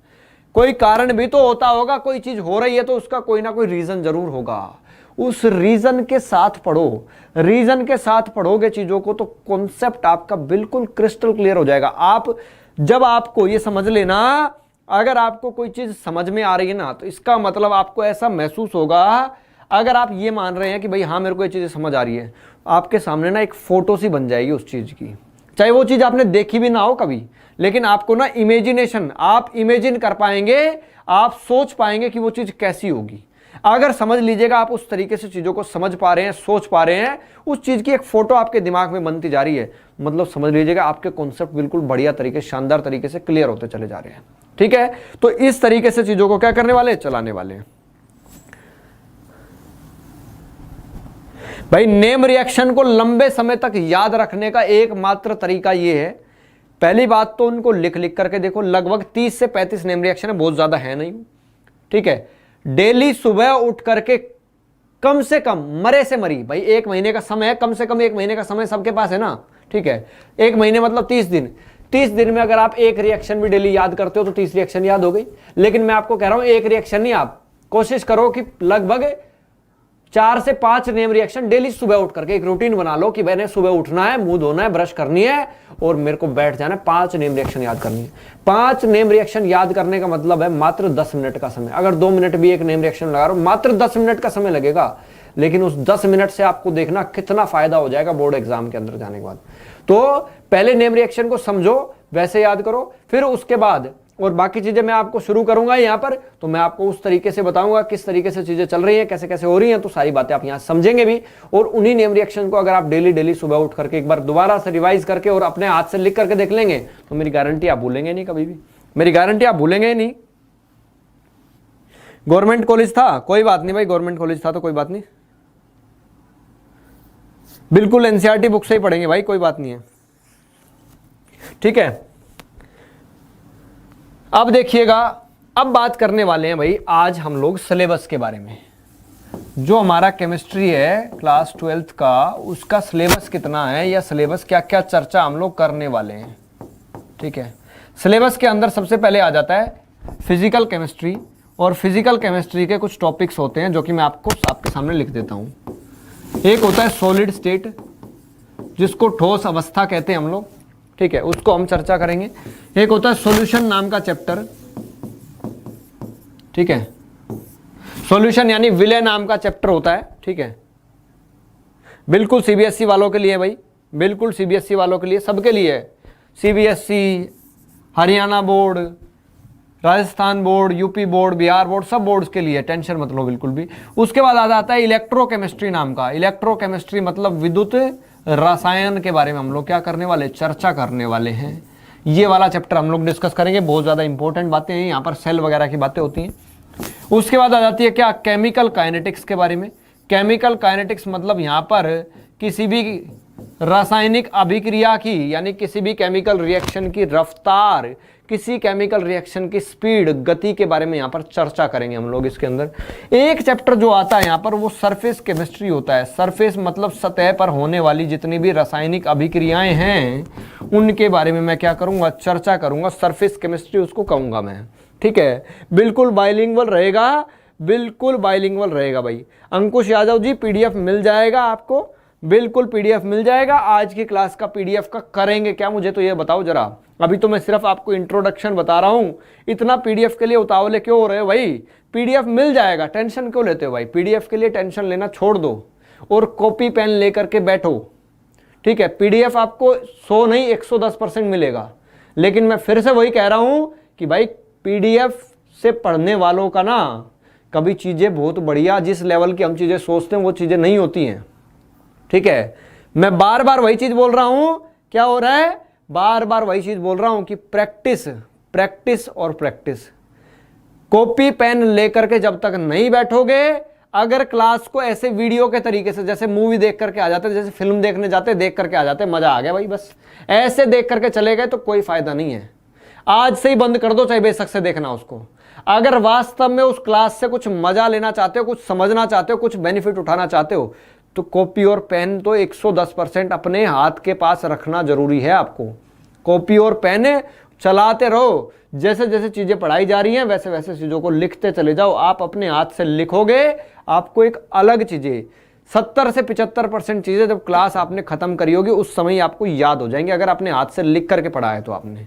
कोई कारण भी तो होता होगा, कोई चीज हो रही है तो उसका कोई ना कोई रीजन जरूर होगा। उस रीजन के साथ पढ़ो, रीजन के साथ पढ़ोगे चीजों को तो कॉन्सेप्ट आपका बिल्कुल क्रिस्टल क्लियर हो जाएगा। आप जब आपको ये समझ लेना, अगर आपको कोई चीज समझ में आ रही है ना, तो इसका मतलब आपको ऐसा महसूस होगा, अगर आप ये मान रहे हैं कि भाई हाँ मेरे को ये चीज़ समझ आ रही है, आपके सामने ना एक फोटो सी बन जाएगी उस चीज़ की, चाहे वो चीज़ आपने देखी भी ना हो कभी, लेकिन आपको ना इमेजिनेशन, आप इमेजिन कर पाएंगे, आप सोच पाएंगे कि वो चीज़ कैसी होगी। अगर समझ लीजिएगा आप उस तरीके से चीज़ों को समझ पा रहे हैं, सोच पा रहे हैं, उस चीज़ की एक फोटो आपके दिमाग में बनती जा रही है, मतलब समझ लीजिएगा आपके कॉन्सेप्ट बिल्कुल बढ़िया तरीके, शानदार तरीके से क्लियर होते चले जा रहे हैं, ठीक है। तो इस तरीके से चीज़ों को क्या करने वाले हैं, चलाने वाले हैं भाई। नेम रिएक्शन को लंबे समय तक याद रखने का एकमात्र तरीका यह है, पहली बात तो उनको लिख लिख करके देखो, लगभग 30 से 35 नेम रिएक्शन है, बहुत ज्यादा है नहीं, ठीक है। डेली सुबह उठ करके कम से कम, मरे से मरी भाई, 1 महीने का समय है, कम से कम 1 महीने का समय सबके पास है ना, ठीक है। 1 महीने मतलब 30 दिन, 30 दिन में अगर आप एक रिएक्शन भी डेली याद करते हो तो 30 रिएक्शन याद हो गई। लेकिन मैं आपको कह रहा हूं एक रिएक्शन नहीं, आप कोशिश करो कि लगभग 4 से 5 नेम रिएक्शन डेली सुबह उठ करके एक रूटीन बना लो कि मैंने सुबह उठना है, मुंह धोना है, ब्रश करनी है और मेरे को बैठ जाना है, 5 नेम रिएक्शन याद करनी है। 5 नेम रिएक्शन याद करने का मतलब है मात्र 10 मिनट का समय। अगर 2 मिनट भी एक नेम रिएक्शन लगा रहा हो, मात्र 10 मिनट का समय लगेगा, लेकिन उस 10 मिनट से आपको देखना कितना फायदा हो जाएगा बोर्ड एग्जाम के अंदर जाने के बाद। तो पहले नेम रिएक्शन को समझो, वैसे याद करो। फिर उसके बाद और बाकी चीजें मैं आपको शुरू करूंगा यहाँ पर, तो मैं आपको उस तरीके से बताऊंगा किस तरीके से चीजें चल रही हैं, कैसे कैसे हो रही हैं, तो सारी बातें आप यहाँ समझेंगे भी। और उन्हीं नेम रिएक्शन को अगर आप डेली डेली सुबह उठ करके एक बार दोबारा से रिवाइज करके और अपने हाथ से लिख करके देख लेंगे, तो मेरी गारंटी आप भूलेंगे नहीं कभी भी, मेरी गारंटी आप भूलेंगे ही नहीं। गवर्नमेंट कॉलेज था, कोई बात नहीं भाई, गवर्नमेंट कॉलेज था तो कोई बात नहीं, बिल्कुल एनसीईआरटी बुक से ही पढ़ेंगे भाई, कोई बात नहीं है, ठीक है। अब देखिएगा, अब बात करने वाले हैं भाई आज हम लोग सिलेबस के बारे में। जो हमारा केमिस्ट्री है क्लास 12th का, उसका सिलेबस कितना है या सिलेबस क्या क्या चर्चा हम लोग करने वाले हैं, ठीक है। सिलेबस के अंदर सबसे पहले आ जाता है फिजिकल केमिस्ट्री, और फिजिकल केमिस्ट्री के कुछ टॉपिक्स होते हैं जो कि मैं आपको आपके सामने लिख देता हूं। एक होता है सॉलिड स्टेट, जिसको ठोस अवस्था कहते हैं हम लोग, ठीक है, उसको हम चर्चा करेंगे। एक होता है सॉल्यूशन नाम का चैप्टर, ठीक है, सॉल्यूशन यानी विलय नाम का चैप्टर होता है, ठीक है। बिल्कुल सीबीएसई वालों के लिए भाई, बिल्कुल सीबीएसई वालों के लिए, सबके लिए है, CBSE, Haryana board, Rajasthan board, UP board, Bihar board, सब बोर्ड्स के लिए, टेंशन मत लो बिल्कुल भी। उसके बाद आ जाता है इलेक्ट्रोकेमिस्ट्री नाम का। इलेक्ट्रोकेमिस्ट्री मतलब विद्युत रसायन के बारे में हम लोग क्या करने वाले, चर्चा करने वाले हैं। ये वाला चैप्टर हम लोग डिस्कस करेंगे, बहुत ज़्यादा इंपॉर्टेंट बातें हैं यहाँ पर, सेल वगैरह की बातें होती हैं। उसके बाद आ जाती है क्या, केमिकल काइनेटिक्स के बारे में। केमिकल काइनेटिक्स मतलब यहाँ पर किसी भी रासायनिक अभिक्रिया की, यानी किसी भी केमिकल रिएक्शन की रफ्तार, किसी केमिकल रिएक्शन की स्पीड, गति के बारे में यहाँ पर चर्चा करेंगे हम लोग इसके अंदर। एक चैप्टर जो आता है यहाँ पर वो सरफेस केमिस्ट्री होता है। सरफेस मतलब सतह पर होने वाली जितनी भी रासायनिक अभिक्रियाएं हैं उनके बारे में मैं क्या करूँगा, चर्चा करूँगा, सरफेस केमिस्ट्री उसको कहूँगा मैं, ठीक है। बिल्कुल बाइलिंगुअल रहेगा, बिल्कुल बाइलिंगुअल रहेगा भाई। अंकुश यादव जी पीडीएफ मिल जाएगा आपको, बिल्कुल पीडीएफ मिल जाएगा। आज की क्लास का पीडीएफ का करेंगे क्या, मुझे तो ये बताओ जरा। अभी तो मैं सिर्फ आपको इंट्रोडक्शन बता रहा हूं, इतना पीडीएफ के लिए उतावले क्यों हो रहे हो भाई? पीडीएफ मिल जाएगा, टेंशन क्यों लेते हो भाई? पीडीएफ के लिए टेंशन लेना छोड़ दो और कॉपी पेन लेकर के बैठो, ठीक है। पीडीएफ आपको 100 नहीं 110% मिलेगा, लेकिन मैं फिर से वही कह रहा हूं कि भाई पीडीएफ से पढ़ने वालों का ना कभी चीजें बहुत बढ़िया, जिस लेवल की हम चीजें सोचते हैं वो चीजें नहीं होती हैं, ठीक है। मैं बार बार वही चीज बोल रहा हूं, क्या हो रहा है, बार बार वही चीज बोल रहा हूं कि प्रैक्टिस प्रैक्टिस और प्रैक्टिस। कॉपी पेन लेकर के जब तक नहीं बैठोगे, अगर क्लास को ऐसे वीडियो के तरीके से, जैसे मूवी देख करके आ जाते, जैसे फिल्म देखने जाते, देख करके आ जाते, मजा आ गया भाई, बस ऐसे देख करके चले गए तो कोई फायदा नहीं है। आज से ही बंद कर दो, चाहे बेशक से देखना उसको। अगर वास्तव में उस क्लास से कुछ मजा लेना चाहते हो, कुछ समझना चाहते हो, कुछ बेनिफिट उठाना चाहते हो, तो कॉपी और पेन तो 110% अपने हाथ के पास रखना जरूरी है आपको। कॉपी और पेन चलाते रहो, जैसे जैसे चीजें पढ़ाई जा रही हैं वैसे वैसे चीजों को लिखते चले जाओ। आप अपने हाथ से लिखोगे, आपको एक अलग चीजें 70 से 75% चीजें जब क्लास आपने खत्म करी होगी उस समय आपको याद हो जाएंगे, अगर अपने हाथ से लिख करके पढ़ा है तो आपने।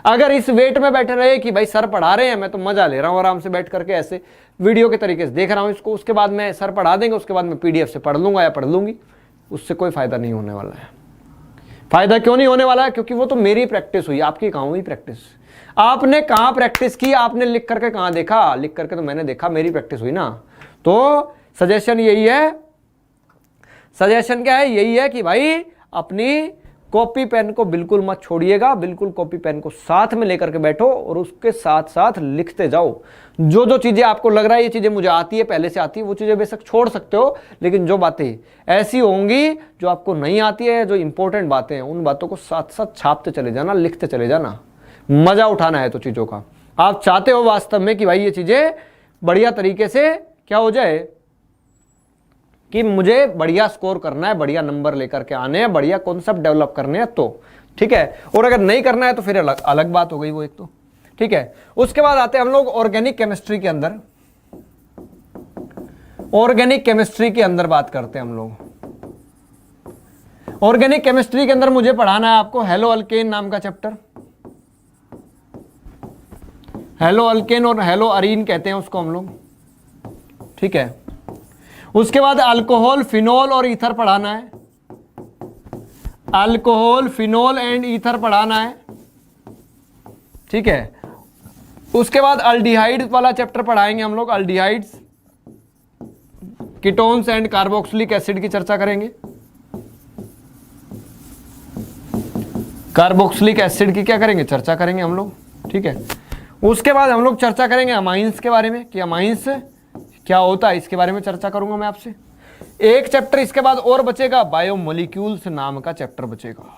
अगर इस वेट में बैठे रहे कि भाई सर पढ़ा रहे हैं, मैं तो मजा ले रहा हूं आराम से बैठ करके ऐसे वीडियो के तरीके से देख रहा हूं इसको, उसके बाद मैं सर पढ़ा देंगे, उसके बाद मैं पीडीएफ से पढ़ लूंगा या पढ़ लूंगी, उससे कोई फायदा नहीं होने वाला है। फायदा क्यों नहीं होने वाला है? क्योंकि वो तो मेरी प्रैक्टिस हुई, आपकी कहां हुई प्रैक्टिस? आपने कहां प्रैक्टिस की? आपने लिख करके कहां देखा? लिख करके तो मैंने देखा, मेरी प्रैक्टिस हुई ना। तो सजेशन यही है, सजेशन क्या है, यही है कि भाई अपनी कॉपी पेन को बिल्कुल मत छोड़िएगा, बिल्कुल कॉपी पेन को साथ में लेकर के बैठो और उसके साथ साथ लिखते जाओ। जो जो चीजें आपको लग रहा है ये चीजें मुझे आती है, पहले से आती है, वो चीजें बेशक छोड़ सकते हो, लेकिन जो बातें ऐसी होंगी जो आपको नहीं आती है, जो इंपॉर्टेंट बातें हैं, उन बातों को साथ साथ छापते चले जाना, लिखते चले जाना। मजा उठाना है तो चीजों का। आप चाहते हो वास्तव में कि भाई ये चीजें बढ़िया तरीके से क्या हो जाए, कि मुझे बढ़िया स्कोर करना है, बढ़िया नंबर लेकर के आने हैं, बढ़िया कॉन्सेप्ट डेवलप करने हैं, तो ठीक है। और अगर नहीं करना है तो फिर अलग बात हो गई वो एक तो, ठीक है। उसके बाद आते हैं हम लोग ऑर्गेनिक केमिस्ट्री के अंदर। ऑर्गेनिक केमिस्ट्री के अंदर बात करते हैं हम लोग। ऑर्गेनिक केमिस्ट्री के अंदर मुझे पढ़ाना है आपको हेलो अल्केन नाम का चैप्टर। हेलो अल्केन और हेलो अरीन कहते हैं उसको हम लोग, ठीक है। उसके बाद अल्कोहल, फिनोल और ईथर पढ़ाना है। अल्कोहल, फिनोल एंड ईथर पढ़ाना है। ठीक है। उसके बाद अल्डिहाइड वाला चैप्टर पढ़ाएंगे हम लोग, aldehydes, ketones and carboxylic acid की चर्चा करेंगे, कार्बोक्सिलिक एसिड की क्या करेंगे, चर्चा करेंगे हम लोग, ठीक है। उसके बाद हम लोग चर्चा करेंगे अमाइंस के बारे में कि अमाइंस क्या होता है, इसके बारे में चर्चा करूंगा मैं आपसे। एक चैप्टर इसके बाद और बचेगा, बायोमोलिक्यूल्स नाम का चैप्टर बचेगा।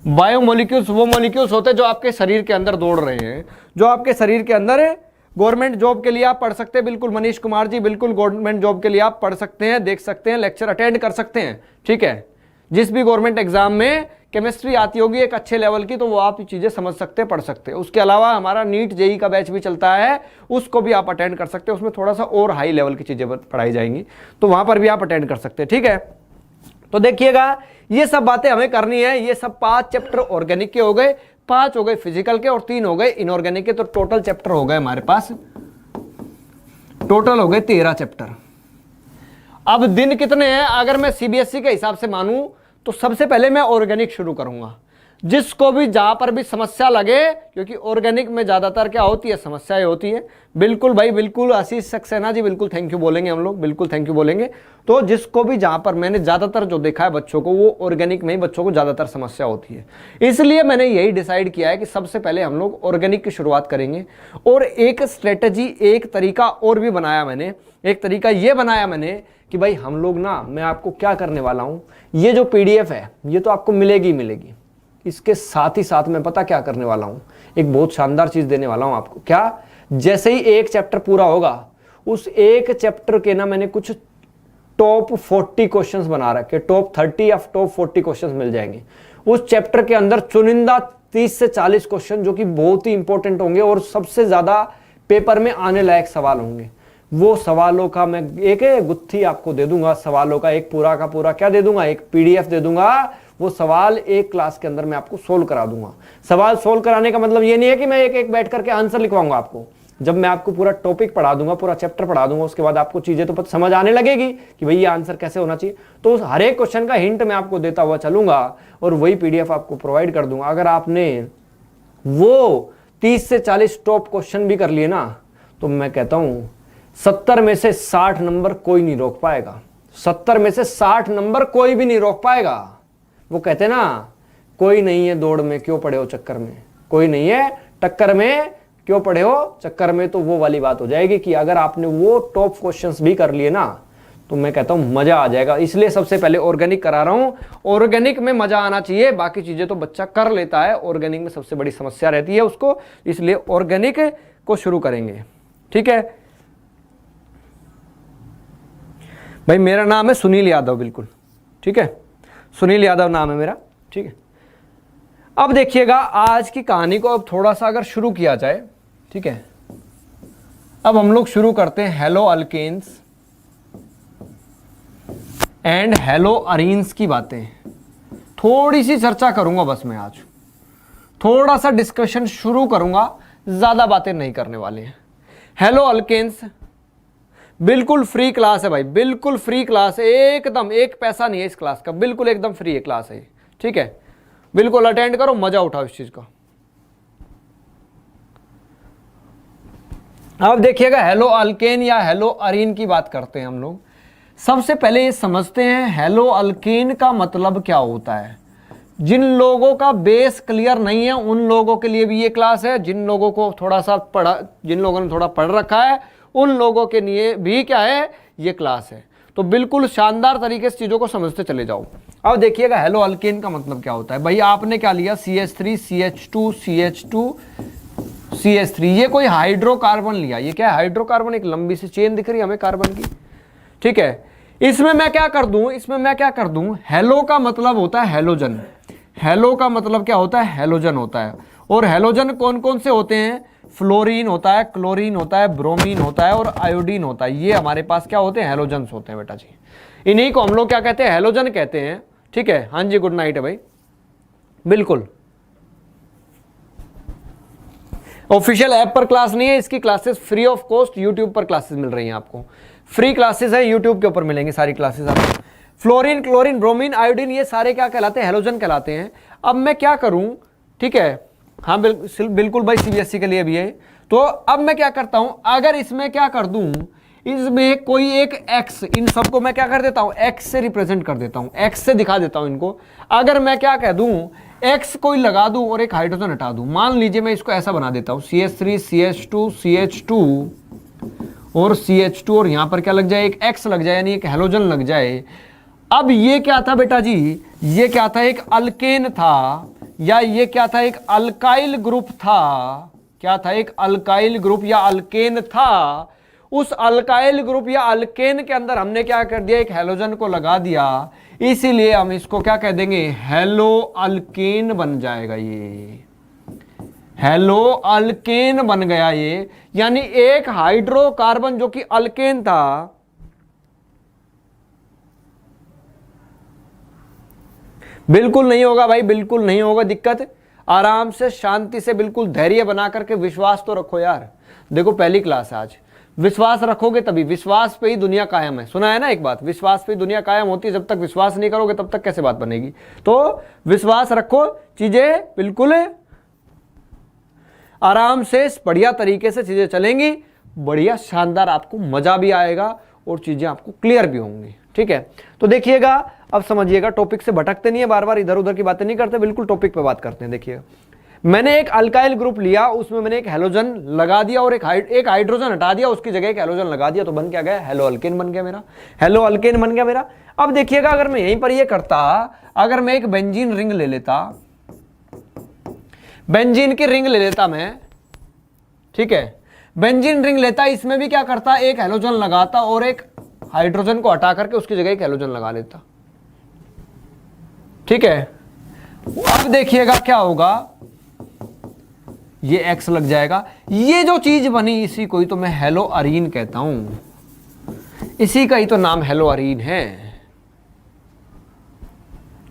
बायोमोलिक्यूल्स वो मोलिक्यूल्स होते हैं जो आपके शरीर के अंदर दौड़ रहे हैं, जो आपके शरीर के अंदर है। गवर्नमेंट जॉब के लिए आप पढ़ सकते हैं, बिल्कुल मनीष कुमार जी, बिल्कुल गवर्नमेंट जॉब के लिए आप पढ़ सकते हैं, देख सकते हैं, लेक्चर अटेंड कर सकते हैं, ठीक है। जिस भी गवर्नमेंट एग्जाम में केमिस्ट्री आती होगी एक अच्छे लेवल की, तो वो आप चीजें समझ सकते हैं, पढ़ सकते हैं। उसके अलावा हमारा नीट जेई का बैच भी चलता है, उसको भी आप अटेंड कर सकते हैं, उसमें थोड़ा सा और हाई लेवल की चीजें पढ़ाई जाएंगी, तो वहां पर भी आप अटेंड कर सकते हैं, ठीक है। तो देखिएगा ये सब बातें हमें करनी है। ये सब 5 चैप्टर ऑर्गेनिक के हो गए, 5 हो गए फिजिकल के और 3 हो गए इनऑर्गेनिक के, तो टोटल चैप्टर हो गए हमारे पास, टोटल हो गए 13 चैप्टर। अब दिन कितने हैं, अगर मैं सीबीएसई के हिसाब से मानूं तो सबसे पहले मैं ऑर्गेनिक शुरू करूंगा। जिसको भी जहां पर भी समस्या लगे, क्योंकि ऑर्गेनिक में ज्यादातर क्या होती है, समस्याएं होती है। बिल्कुल भाई, बिल्कुल आशीष सक्सेना जी, बिल्कुल थैंक यू बोलेंगे हम लोग, बिल्कुल थैंक यू बोलेंगे। तो जिसको भी जहां पर मैंने ज्यादातर जो देखा है बच्चों को, वो ऑर्गेनिक में ही बच्चों को ज्यादातर समस्या होती है। इसलिए मैंने यही डिसाइड किया है कि सबसे पहले हम लोग ऑर्गेनिक की शुरुआत करेंगे। और एक स्ट्रेटेजी, एक तरीका और भी बनाया मैंने, एक तरीका ये बनाया मैंने कि भाई हम लोग ना, मैं आपको क्या करने वाला हूं, ये जो पीडीएफ है ये तो आपको मिलेगी ही मिलेगी, इसके साथ ही साथ मैं पता क्या करने वाला हूं, एक बहुत शानदार चीज देने वाला हूं आपको। क्या, जैसे ही एक चैप्टर पूरा होगा, उस एक चैप्टर के ना मैंने कुछ टॉप 40 क्वेश्चंस बना रखे, टॉप 30 या टॉप 40 क्वेश्चंस मिल जाएंगे। उस चैप्टर के अंदर चुनिंदा 30 से 40 क्वेश्चन जो कि बहुत ही इंपॉर्टेंट होंगे और सबसे ज्यादा पेपर में आने लायक सवाल होंगे। वो सवालों का मैं एक गुत्थी आपको दे दूंगा, सवालों का एक पूरा का पूरा क्या दे दूंगा, एक पीडीएफ दे दूंगा। वो सवाल एक क्लास के अंदर मैं आपको सोल्व करा दूंगा। सवाल सोल्व कराने का मतलब ये नहीं है कि मैं एक एक बैठ करके आंसर लिखवाऊंगा आपको। जब मैं आपको पूरा टॉपिक पढ़ा दूंगा, पूरा चैप्टर पढ़ा दूंगा, उसके बाद आपको चीजें तो समझ आने लगेगी कि भाई ये आंसर कैसे होना चाहिए। तो हर एक क्वेश्चन का हिंट मैं आपको देता हुआ चलूंगा और वही पीडीएफ आपको प्रोवाइड कर दूंगा। अगर आपने वो 30 से 40 टॉप क्वेश्चन भी कर लिए ना, तो मैं कहता हूं 70 में से 60 नंबर कोई नहीं रोक पाएगा। 70 में से 60 नंबर कोई भी नहीं रोक पाएगा। वो कहते ना, कोई नहीं है दौड़ में क्यों पड़े हो चक्कर में, कोई नहीं है टक्कर में क्यों पड़े हो चक्कर में। तो वो वाली बात हो जाएगी कि अगर आपने वो टॉप क्वेश्चंस भी कर लिए ना, तो मैं कहता हूं मजा आ जाएगा। इसलिए सबसे पहले ऑर्गेनिक करा रहा हूं। ऑर्गेनिक में मजा आना चाहिए, बाकी चीजें तो बच्चा कर लेता है, ऑर्गेनिक में सबसे बड़ी समस्या रहती है उसको। इसलिए ऑर्गेनिक को शुरू करेंगे, ठीक है भाई। मेरा नाम है सुनील यादव, बिल्कुल ठीक है, सुनील यादव नाम है मेरा, ठीक है। अब देखिएगा आज की कहानी को अब थोड़ा सा अगर शुरू किया जाए, ठीक है। अब हम लोग शुरू करते हैं haloalkanes and haloarenes की बातें। थोड़ी सी चर्चा करूंगा बस मैं आज, थोड़ा सा डिस्कशन शुरू करूंगा, ज्यादा बातें नहीं करने वाले हैं। हेलो अल्केन्स बिल्कुल फ्री क्लास है भाई, बिल्कुल फ्री क्लास है, एकदम एक पैसा नहीं है इस क्लास का, बिल्कुल एकदम फ्री है क्लास है, ठीक है। बिल्कुल अटेंड करो, मजा उठाओ इस चीज का। अब देखिएगा हेलो अल्केन या हेलो अरीन की बात करते हैं हम लोग। सबसे पहले ये समझते हैं हेलो अल्केन का मतलब क्या होता है। जिन लोगों का बेस क्लियर नहीं है उन लोगों के लिए भी ये क्लास है, जिन लोगों को थोड़ा सा पढ़ा, जिन लोगों ने थोड़ा पढ़ रखा है उन लोगों के लिए भी क्या है, ये क्लास है। तो बिल्कुल शानदार तरीके से चीजों को समझते चले जाओ। अब देखिएगा हेलो अल्केन का मतलब क्या होता है। भाई आपने क्या लिया, CH3 CH2 CH2 CH3, ये कोई हाइड्रोकार्बन लिया। ये क्या है, हाइड्रोकार्बन, एक लंबी सी चेन दिख रही है हमें कार्बन की, ठीक है। इसमें मैं क्या कर दूं, इसमें मैं क्या कर दूं, हेलो का मतलब होता है हेलोजन। हेलो का मतलब क्या होता है, हेलोजन होता है। और हेलोजन कौन कौन से होते हैं, फ्लोरीन होता है, क्लोरीन होता है, ब्रोमीन होता है और आयोडीन होता है। ये हमारे पास क्या होते हैं, हेलोजन्स होते हैं बेटा जी। इन्हीं को हम लोग क्या कहते हैं, हेलोजन कहते हैं, ठीक है। हाँ जी, गुड नाइट है भाई, बिल्कुल। ऑफिशियल ऐप पर क्लास नहीं है, इसकी classes free of cost YouTube पर क्लासेस मिल रही हैं आपको, फ्री क्लासेस है, यूट्यूब के ऊपर मिलेंगी सारी क्लासेस आपको। फ्लोरीन, क्लोरीन, ब्रोमीन, आयोडीन, ये सारे क्या कहलाते हैं, हेलोजन कहलाते हैं। अब मैं क्या करूं, ठीक है, हाँ बिल्कुल भाई, सीबीएसई के लिए भी है। तो अब मैं क्या करता हूं, अगर इसमें क्या कर दूं, इसमें कोई एक एक्स, इन सबको मैं क्या कर देता हूं, एक्स से रिप्रेजेंट कर देता हूं, एक्स से दिखा देता हूं इनको। अगर मैं क्या कह दूं, एक्स कोई लगा दूं और एक हाइड्रोजन हटा दूं, मान लीजिए मैं इसको ऐसा बना देता हूं, CH3 CH2 CH2 और CH2, और यहां पर क्या लग जाए, एक एक्स लग जाए, यानी एक हेलोजन लग जाए। अब ये क्या था बेटा जी, ये क्या था, एक अल्केन था, या ये क्या था, एक अल्काइल ग्रुप था। क्या था, एक अल्काइल ग्रुप या अल्केन था। उस अल्काइल ग्रुप या अल्केन के अंदर हमने क्या कर दिया, एक हेलोजन को लगा दिया, इसीलिए हम इसको क्या कह देंगे, हेलो अल्केन बन जाएगा। ये हेलो अल्केन बन गया ये, यानी एक हाइड्रोकार्बन जो कि अल्केन था, बिल्कुल नहीं होगा भाई, बिल्कुल नहीं होगा दिक्कत। आराम से शांति से बिल्कुल धैर्य बना करके विश्वास तो रखो यार। देखो पहली क्लास है आज, विश्वास रखोगे तभी, विश्वास पे ही दुनिया कायम है। सुना है ना एक बात, विश्वास पे ही दुनिया कायम होती है। जब तक विश्वास नहीं करोगे तब तक कैसे बात बनेगी। तो विश्वास रखो, चीजें बिल्कुल आराम से बढ़िया तरीके से चीजें चलेंगी, बढ़िया शानदार, आपको मजा भी आएगा और चीजें आपको क्लियर भी होंगी। ठीक है, तो देखिएगा, अब समझिएगा, टॉपिक से भटकते नहीं है, बार बार इधर उधर की बातें नहीं करते, बिल्कुल टॉपिक पे बात करते हैं। देखिएगा, मैंने एक अल्काइल ग्रुप लिया, उसमें मैंने एक हेलोजन लगा दिया और एक हाइड्रोजन हटा दिया, उसकी जगह एक हेलोजन लगा दिया, तो बन क्या गया, हेलो अल्केन बन गया मेरा, हेलो अल्केन बन गया मेरा। अब देखिएगा, अगर मैं यहीं पर ये करता, अगर मैं एक बेंजीन रिंग ले लेता, बेंजीन की रिंग ले लेता मैं, ठीक है, बेंजीन रिंग लेता, इसमें भी क्या करता, एक हेलोजन लगाता और एक हाइड्रोजन को हटा करके उसकी जगह एक हेलोजन लगा लेता। ठीक है, अब देखिएगा क्या होगा, ये एक्स लग जाएगा। ये जो चीज बनी, इसी को ही तो मैं हेलो अरीन कहता हूं, इसी का ही तो नाम हेलो अरीन है।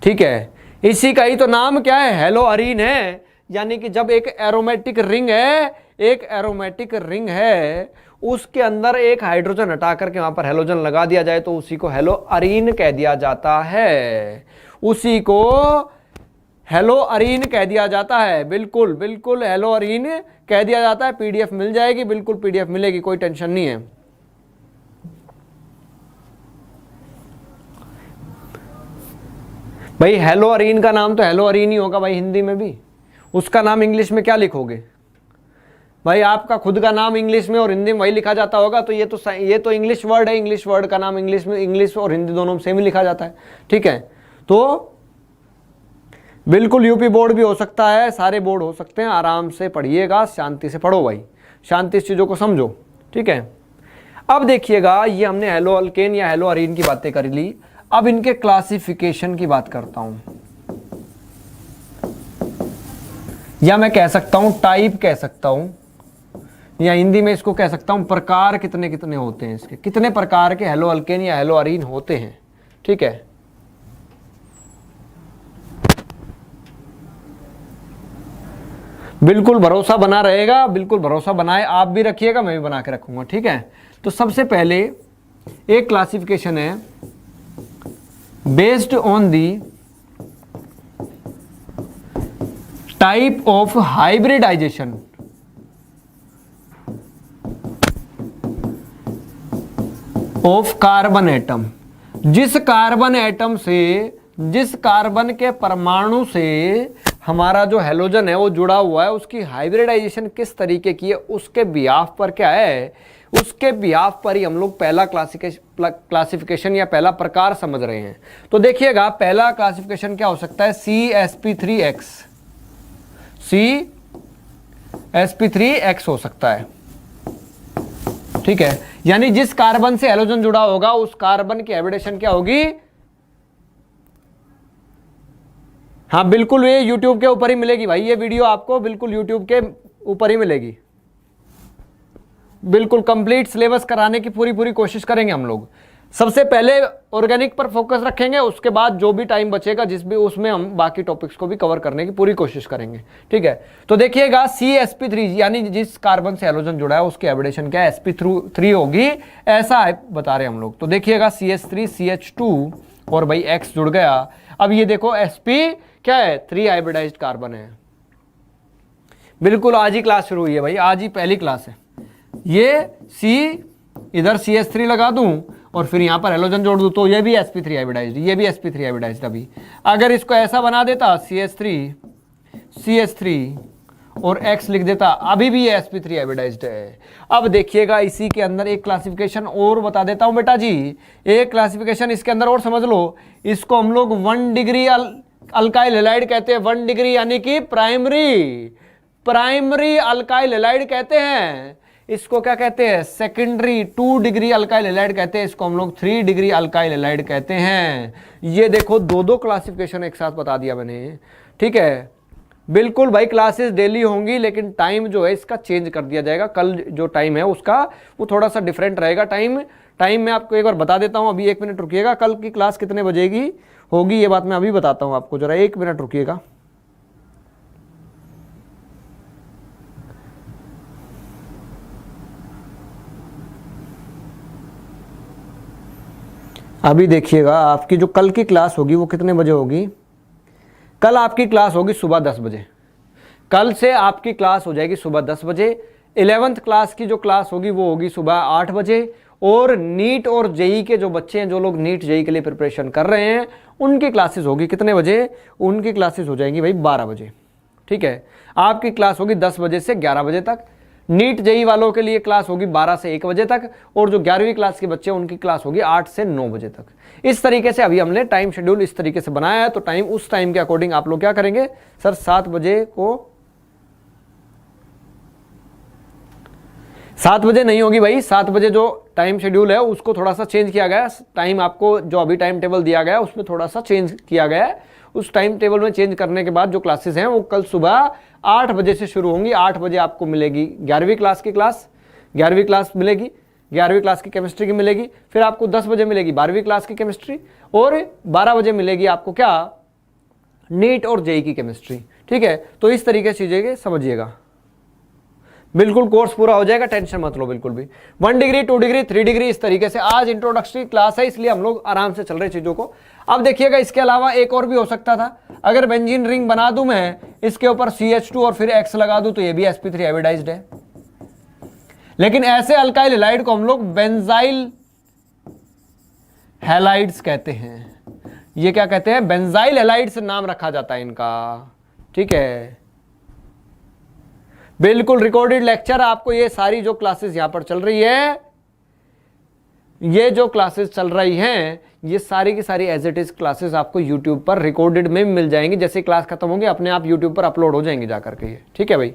ठीक है, इसी का ही तो नाम क्या है, हेलो अरीन है। यानी कि जब एक एरोमेटिक रिंग है, एक एरोमेटिक रिंग है, उसके अंदर एक हाइड्रोजन हटा करके वहां पर हेलोजन लगा दिया जाए तो उसी को हेलो अरीन कह दिया जाता है, उसी को हेलो अरीन कह दिया जाता है। बिल्कुल बिल्कुल हेलो अरीन कह दिया जाता है। पीडीएफ मिल जाएगी, बिल्कुल पीडीएफ मिलेगी, कोई टेंशन नहीं है। भाई हेलो अरीन का नाम तो हेलो अरीन ही होगा भाई, हिंदी में भी। उसका नाम इंग्लिश में क्या लिखोगे भाई, आपका खुद का नाम इंग्लिश में और हिंदी में वही लिखा जाता होगा, तो ये तो इंग्लिश वर्ड है, इंग्लिश वर्ड का नाम इंग्लिश में, इंग्लिश और हिंदी दोनों में सेम ही लिखा जाता है। ठीक है, तो बिल्कुल यूपी बोर्ड भी हो सकता है, सारे बोर्ड हो सकते हैं। आराम से पढ़िएगा, शांति से पढ़ो भाई, शांति से चीज़ों को समझो। ठीक है, अब देखिएगा, ये हमने हेलो अल्केन या हेलो अरीन की बातें कर ली। अब इनके क्लासिफिकेशन की बात करता हूं, या मैं कह सकता हूं टाइप कह सकता हूं, या हिंदी में इसको कह सकता हूं प्रकार कितने कितने होते हैं इसके, कितने प्रकार के हेलो अल्केन या हेलो अरीन होते हैं। ठीक है, बिल्कुल भरोसा बना रहेगा, बिल्कुल भरोसा बनाए, आप भी रखिएगा, मैं भी बना के रखूंगा। ठीक है, तो सबसे पहले एक क्लासिफिकेशन है based on the type of hybridisation of carbon atom. जिस कार्बन एटम से, जिस कार्बन के परमाणु से हमारा जो हेलोजन है वो जुड़ा हुआ है, उसकी हाइब्रिडाइजेशन किस तरीके की है, उसके बिहाफ पर क्या है, उसके बिहाफ पर ही हम लोग पहला क्लासिफिकेशन या पहला प्रकार समझ रहे हैं। तो देखिएगा, पहला क्लासिफिकेशन क्या हो सकता है, CsP3X, CsP3X हो सकता है। ठीक है, यानी जिस कार्बन से हेलोजन जुड़ा होगा उस कार्बन की हाइब्रिडेशन क्या होगी। हाँ बिल्कुल, ये YouTube के ऊपर ही मिलेगी भाई, ये वीडियो आपको बिल्कुल YouTube के ऊपर ही मिलेगी। बिल्कुल कंप्लीट सिलेबस कराने की पूरी कोशिश करेंगे हम लोग। सबसे पहले ऑर्गेनिक पर फोकस रखेंगे, उसके बाद जो भी टाइम बचेगा जिस भी, उसमें हम बाकी टॉपिक्स को भी कवर करने की पूरी कोशिश करेंगे। ठीक है, तो देखिएगा CsP3 यानी जिस कार्बन से हेलोजन जुड़ा है उसकी हाइब्रिडेशन क्या है, sp3 होगी, ऐसा बता रहे हम लोग। तो देखिएगा CH3 CH2 और भाई X जुड़ गया। अब ये देखो sp क्या है, 3 हाइब्रिडाइज्ड कार्बन है। बिल्कुल आज ही क्लास शुरू हुई है भाई, आज ही पहली क्लास है। ये सी, इधर CH3 लगा दूं और फिर यहाँ पर हेलोजन जोड़ दूं तो ये भी sp3 हाइब्रिडाइज्ड, ये भी sp3 हाइब्रिडाइज्ड। अभी अगर इसको ऐसा बना देता CH3 और X लिख देता, अभी भी ये sp3 हाइब्रिडाइज्ड है। अब देखिएगा इसी के अंदर एक क्लासिफिकेशन और बता देता हूं बेटा जी, एक क्लासिफिकेशन इसके अंदर और समझ लो। इसको हम लोग 1 डिग्री अल्काइल हैलाइड कहते हैं। 1 डिग्री यानी कि प्राइमरी अल्काइल हैलाइड कहते हैं। इसको क्या कहते हैं? सेकेंडरी 2 डिग्री अल्काइल हैलाइड कहते हैं। इसको हम लोग 3 डिग्री अल्काइल हैलाइड कहते हैं। ये देखो दो क्लासिफिकेशन एक साथ बता दिया मैंने, ठीक है। बिल्कुल भाई क्लासेस डेली होंगी, लेकिन टाइम जो है इसका चेंज कर दिया जाएगा। कल जो टाइम है उसका वो थोड़ा सा डिफरेंट रहेगा। टाइम मैं आपको एक बार बता देता हूँ। अभी 1 मिनट रुकिएगा। कल की क्लास कितने बजेगी होगी ये बात मैं अभी बताता हूँ आपको, जरा 1 मिनट रुकिएगा। अभी देखिएगा आपकी जो कल की क्लास होगी वो कितने बजे होगी। कल आपकी क्लास होगी सुबह 10 बजे। कल से आपकी क्लास हो जाएगी सुबह 10 बजे। 11th क्लास की जो क्लास होगी वो होगी सुबह 8 बजे। और नीट और जेई के जो बच्चे हैं, जो लोग नीट जेई के लिए प्रिपरेशन कर रहे हैं, उनकी क्लासेस होगी कितने बजे? उनकी क्लासेस हो जाएंगी भाई 12 बजे, ठीक है। आपकी क्लास होगी 10 बजे से 11 बजे तक। नीट जेई वालों के लिए क्लास होगी 12 से 1 बजे तक। और जो 11वीं क्लास के बच्चे हैं उनकी क्लास होगी 8 से 9 बजे तक। इस तरीके से अभी हमने टाइम शेड्यूल इस तरीके से बनाया है। तो टाइम, उस टाइम के अकॉर्डिंग आप लोग क्या करेंगे सर? 7 बजे को 7 बजे नहीं होगी भाई। 7 बजे जो टाइम शेड्यूल है उसको थोड़ा सा चेंज किया गया। टाइम आपको जो अभी टाइम टेबल दिया गया है उसमें थोड़ा सा चेंज किया गया है। उस टाइम टेबल में चेंज करने के बाद जो क्लासेस हैं वो कल सुबह 8 बजे से शुरू होंगी। 8 बजे आपको मिलेगी 11वीं क्लास की क्लास, 11वीं क्लास मिलेगी, 11वीं क्लास की केमिस्ट्री की मिलेगी। फिर आपको 10 बजे मिलेगी 12वीं क्लास की केमिस्ट्री। और 12 बजे मिलेगी आपको क्या? नीट और जेई की केमिस्ट्री, ठीक है। तो इस तरीके से चीजें समझिएगा। बिल्कुल कोर्स पूरा हो जाएगा, टेंशन मत लो बिल्कुल भी। 1 डिग्री 2 डिग्री 3 डिग्री इस तरीके से। आज इंट्रोडक्टरी क्लास है इसलिए हम लोग आराम से चल रहे चीजों को। अब देखिएगा इसके अलावा एक और भी हो सकता था। अगर बेंजीन रिंग बना दूं मैं, इसके ऊपर CH2 और फिर X लगा दूं, तो ये भी sp3 हाइब्रिडाइज्ड है। लेकिन ऐसे अल्काइल हैलाइड को हम लोग बेंजाइल हैलाइड्स कहते हैं। ये क्या कहते हैं? बेंजाइल हैलाइड्स नाम रखा जाता है इनका, ठीक है। बिल्कुल रिकॉर्डेड लेक्चर आपको, ये सारी जो क्लासेस यहां पर चल रही है, ये जो क्लासेस चल रही हैं, ये सारी की सारी एज इट इज क्लासेस आपको YouTube पर रिकॉर्डेड में मिल जाएंगी। जैसे क्लास खत्म होगी अपने आप YouTube पर अपलोड हो जाएंगे जाकर के ये, ठीक है भाई।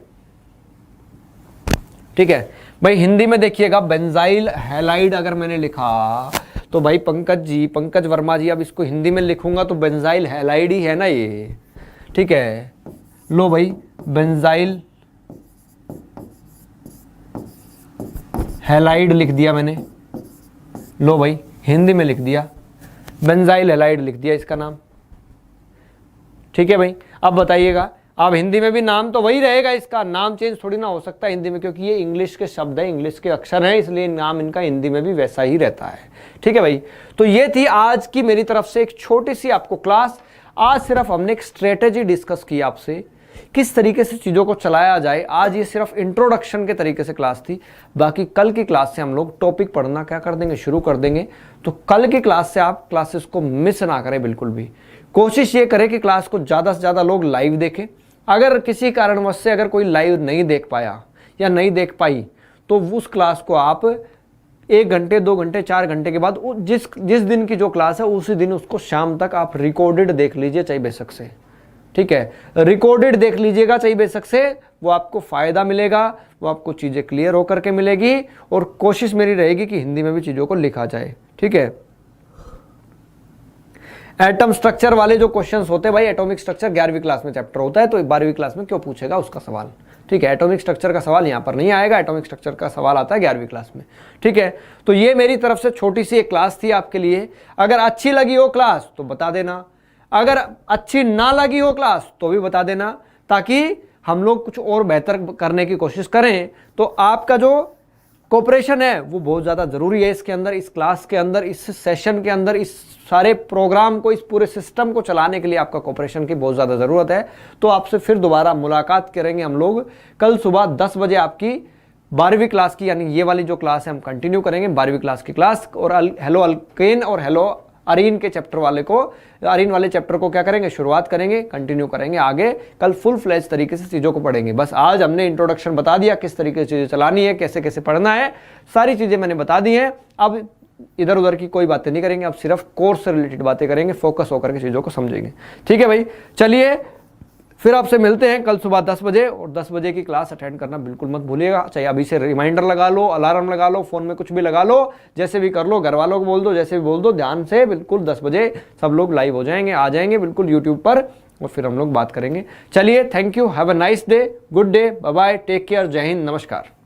ठीक है भाई, हिंदी में देखिएगा बेंजाइल हैलाइड अगर मैंने लिखा तो भाई पंकज वर्मा जी, अब इसको हिंदी में लिखूंगा तो बेंजाइल हैलाइड ही है ना ये, ठीक है। लो भाई बेंजाइल हैलाइड लिख दिया मैंने, लो भाई हिंदी में लिख दिया, बेंजाइल हैलाइड लिख दिया इसका नाम, ठीक है भाई। अब बताइएगा, अब हिंदी में भी नाम तो वही रहेगा, इसका नाम चेंज थोड़ी ना हो सकता हिंदी में, क्योंकि ये इंग्लिश के शब्द है, इंग्लिश के अक्षर हैं, इसलिए नाम इनका हिंदी में भी वैसा ही रहता है, ठीक है भाई। तो ये थी आज की मेरी तरफ से एक छोटी सी आपको क्लास। आज सिर्फ हमने एक स्ट्रेटेजी डिस्कस की आपसे, किस तरीके से चीज़ों को चलाया जाए। आज ये सिर्फ इंट्रोडक्शन के तरीके से क्लास थी। बाकी कल की क्लास से हम लोग टॉपिक पढ़ना क्या कर देंगे, शुरू कर देंगे। तो कल की क्लास से आप क्लासेस को मिस ना करें बिल्कुल भी। कोशिश ये करें कि क्लास को ज़्यादा से ज़्यादा लोग लाइव देखें। अगर किसी कारणवश से अगर कोई लाइव नहीं देख पाया या नहीं देख पाई, तो उस क्लास को आप 1 घंटे 2 घंटे 4 घंटे के बाद जिस दिन की जो क्लास है उसी दिन उसको शाम तक आप रिकॉर्डेड देख लीजिए, चाहे बेशक से, ठीक है। रिकॉर्डेड देख लीजिएगा चाहे बेशक से, वो आपको फायदा मिलेगा, वो आपको चीजें क्लियर होकर के मिलेगी। और कोशिश मेरी रहेगी कि हिंदी में भी चीजों को लिखा जाए, ठीक है। एटम स्ट्रक्चर वाले जो क्वेश्चंस होते हैं भाई, एटॉमिक स्ट्रक्चर 11वीं क्लास में चैप्टर होता है, तो 12वीं क्लास में क्यों पूछेगा उसका सवाल, ठीक है। एटॉमिक स्ट्रक्चर का सवाल यहाँ पर नहीं आएगा, एटॉमिक स्ट्रक्चर का सवाल आता है 11वीं क्लास में, ठीक है। तो ये मेरी तरफ से छोटी सी एक क्लास थी आपके लिए। अगर अच्छी लगी हो क्लास तो बता देना, अगर अच्छी ना लगी हो क्लास तो भी बता देना, ताकि हम लोग कुछ और बेहतर करने की कोशिश करें। तो आपका जो कोऑपरेशन है वो बहुत ज़्यादा ज़रूरी है इसके अंदर, इस क्लास के अंदर, इस सेशन के अंदर, इस सारे प्रोग्राम को, इस पूरे सिस्टम को चलाने के लिए आपका कोऑपरेशन की बहुत ज़्यादा ज़रूरत है। तो आपसे फिर दोबारा मुलाकात करेंगे हम लोग कल सुबह 10 बजे आपकी 12वीं क्लास की, यानी ये वाली जो क्लास है हम कंटिन्यू करेंगे 12वीं क्लास की क्लास। और हेलो अल्केन और हेलो अरीन के चैप्टर वाले को, अरीन वाले चैप्टर को क्या करेंगे, शुरुआत करेंगे, कंटिन्यू करेंगे आगे। कल फुल फ्लैज तरीके से चीज़ों को पढ़ेंगे। बस आज हमने इंट्रोडक्शन बता दिया, किस तरीके से चीज़ें चलानी है, कैसे कैसे पढ़ना है, सारी चीज़ें मैंने बता दी हैं। अब इधर उधर की कोई बातें नहीं करेंगे, अब सिर्फ कोर्स से रिलेटेड बातें करेंगे, फोकस होकर के चीज़ों को समझेंगे। ठीक है भाई, चलिए फिर आपसे मिलते हैं कल सुबह 10 बजे। और 10 बजे की क्लास अटेंड करना बिल्कुल मत भूलिएगा। चाहे अभी से रिमाइंडर लगा लो, अलार्म लगा लो, फ़ोन में कुछ भी लगा लो, जैसे भी कर लो, घर वालों को बोल दो, जैसे भी बोल दो, ध्यान से बिल्कुल 10 बजे सब लोग लाइव हो जाएंगे, आ जाएंगे बिल्कुल यूट्यूब पर, और फिर हम लोग बात करेंगे। चलिए, thank you, have a nice day, good day, bye bye, take care, जय हिंद, नमस्कार।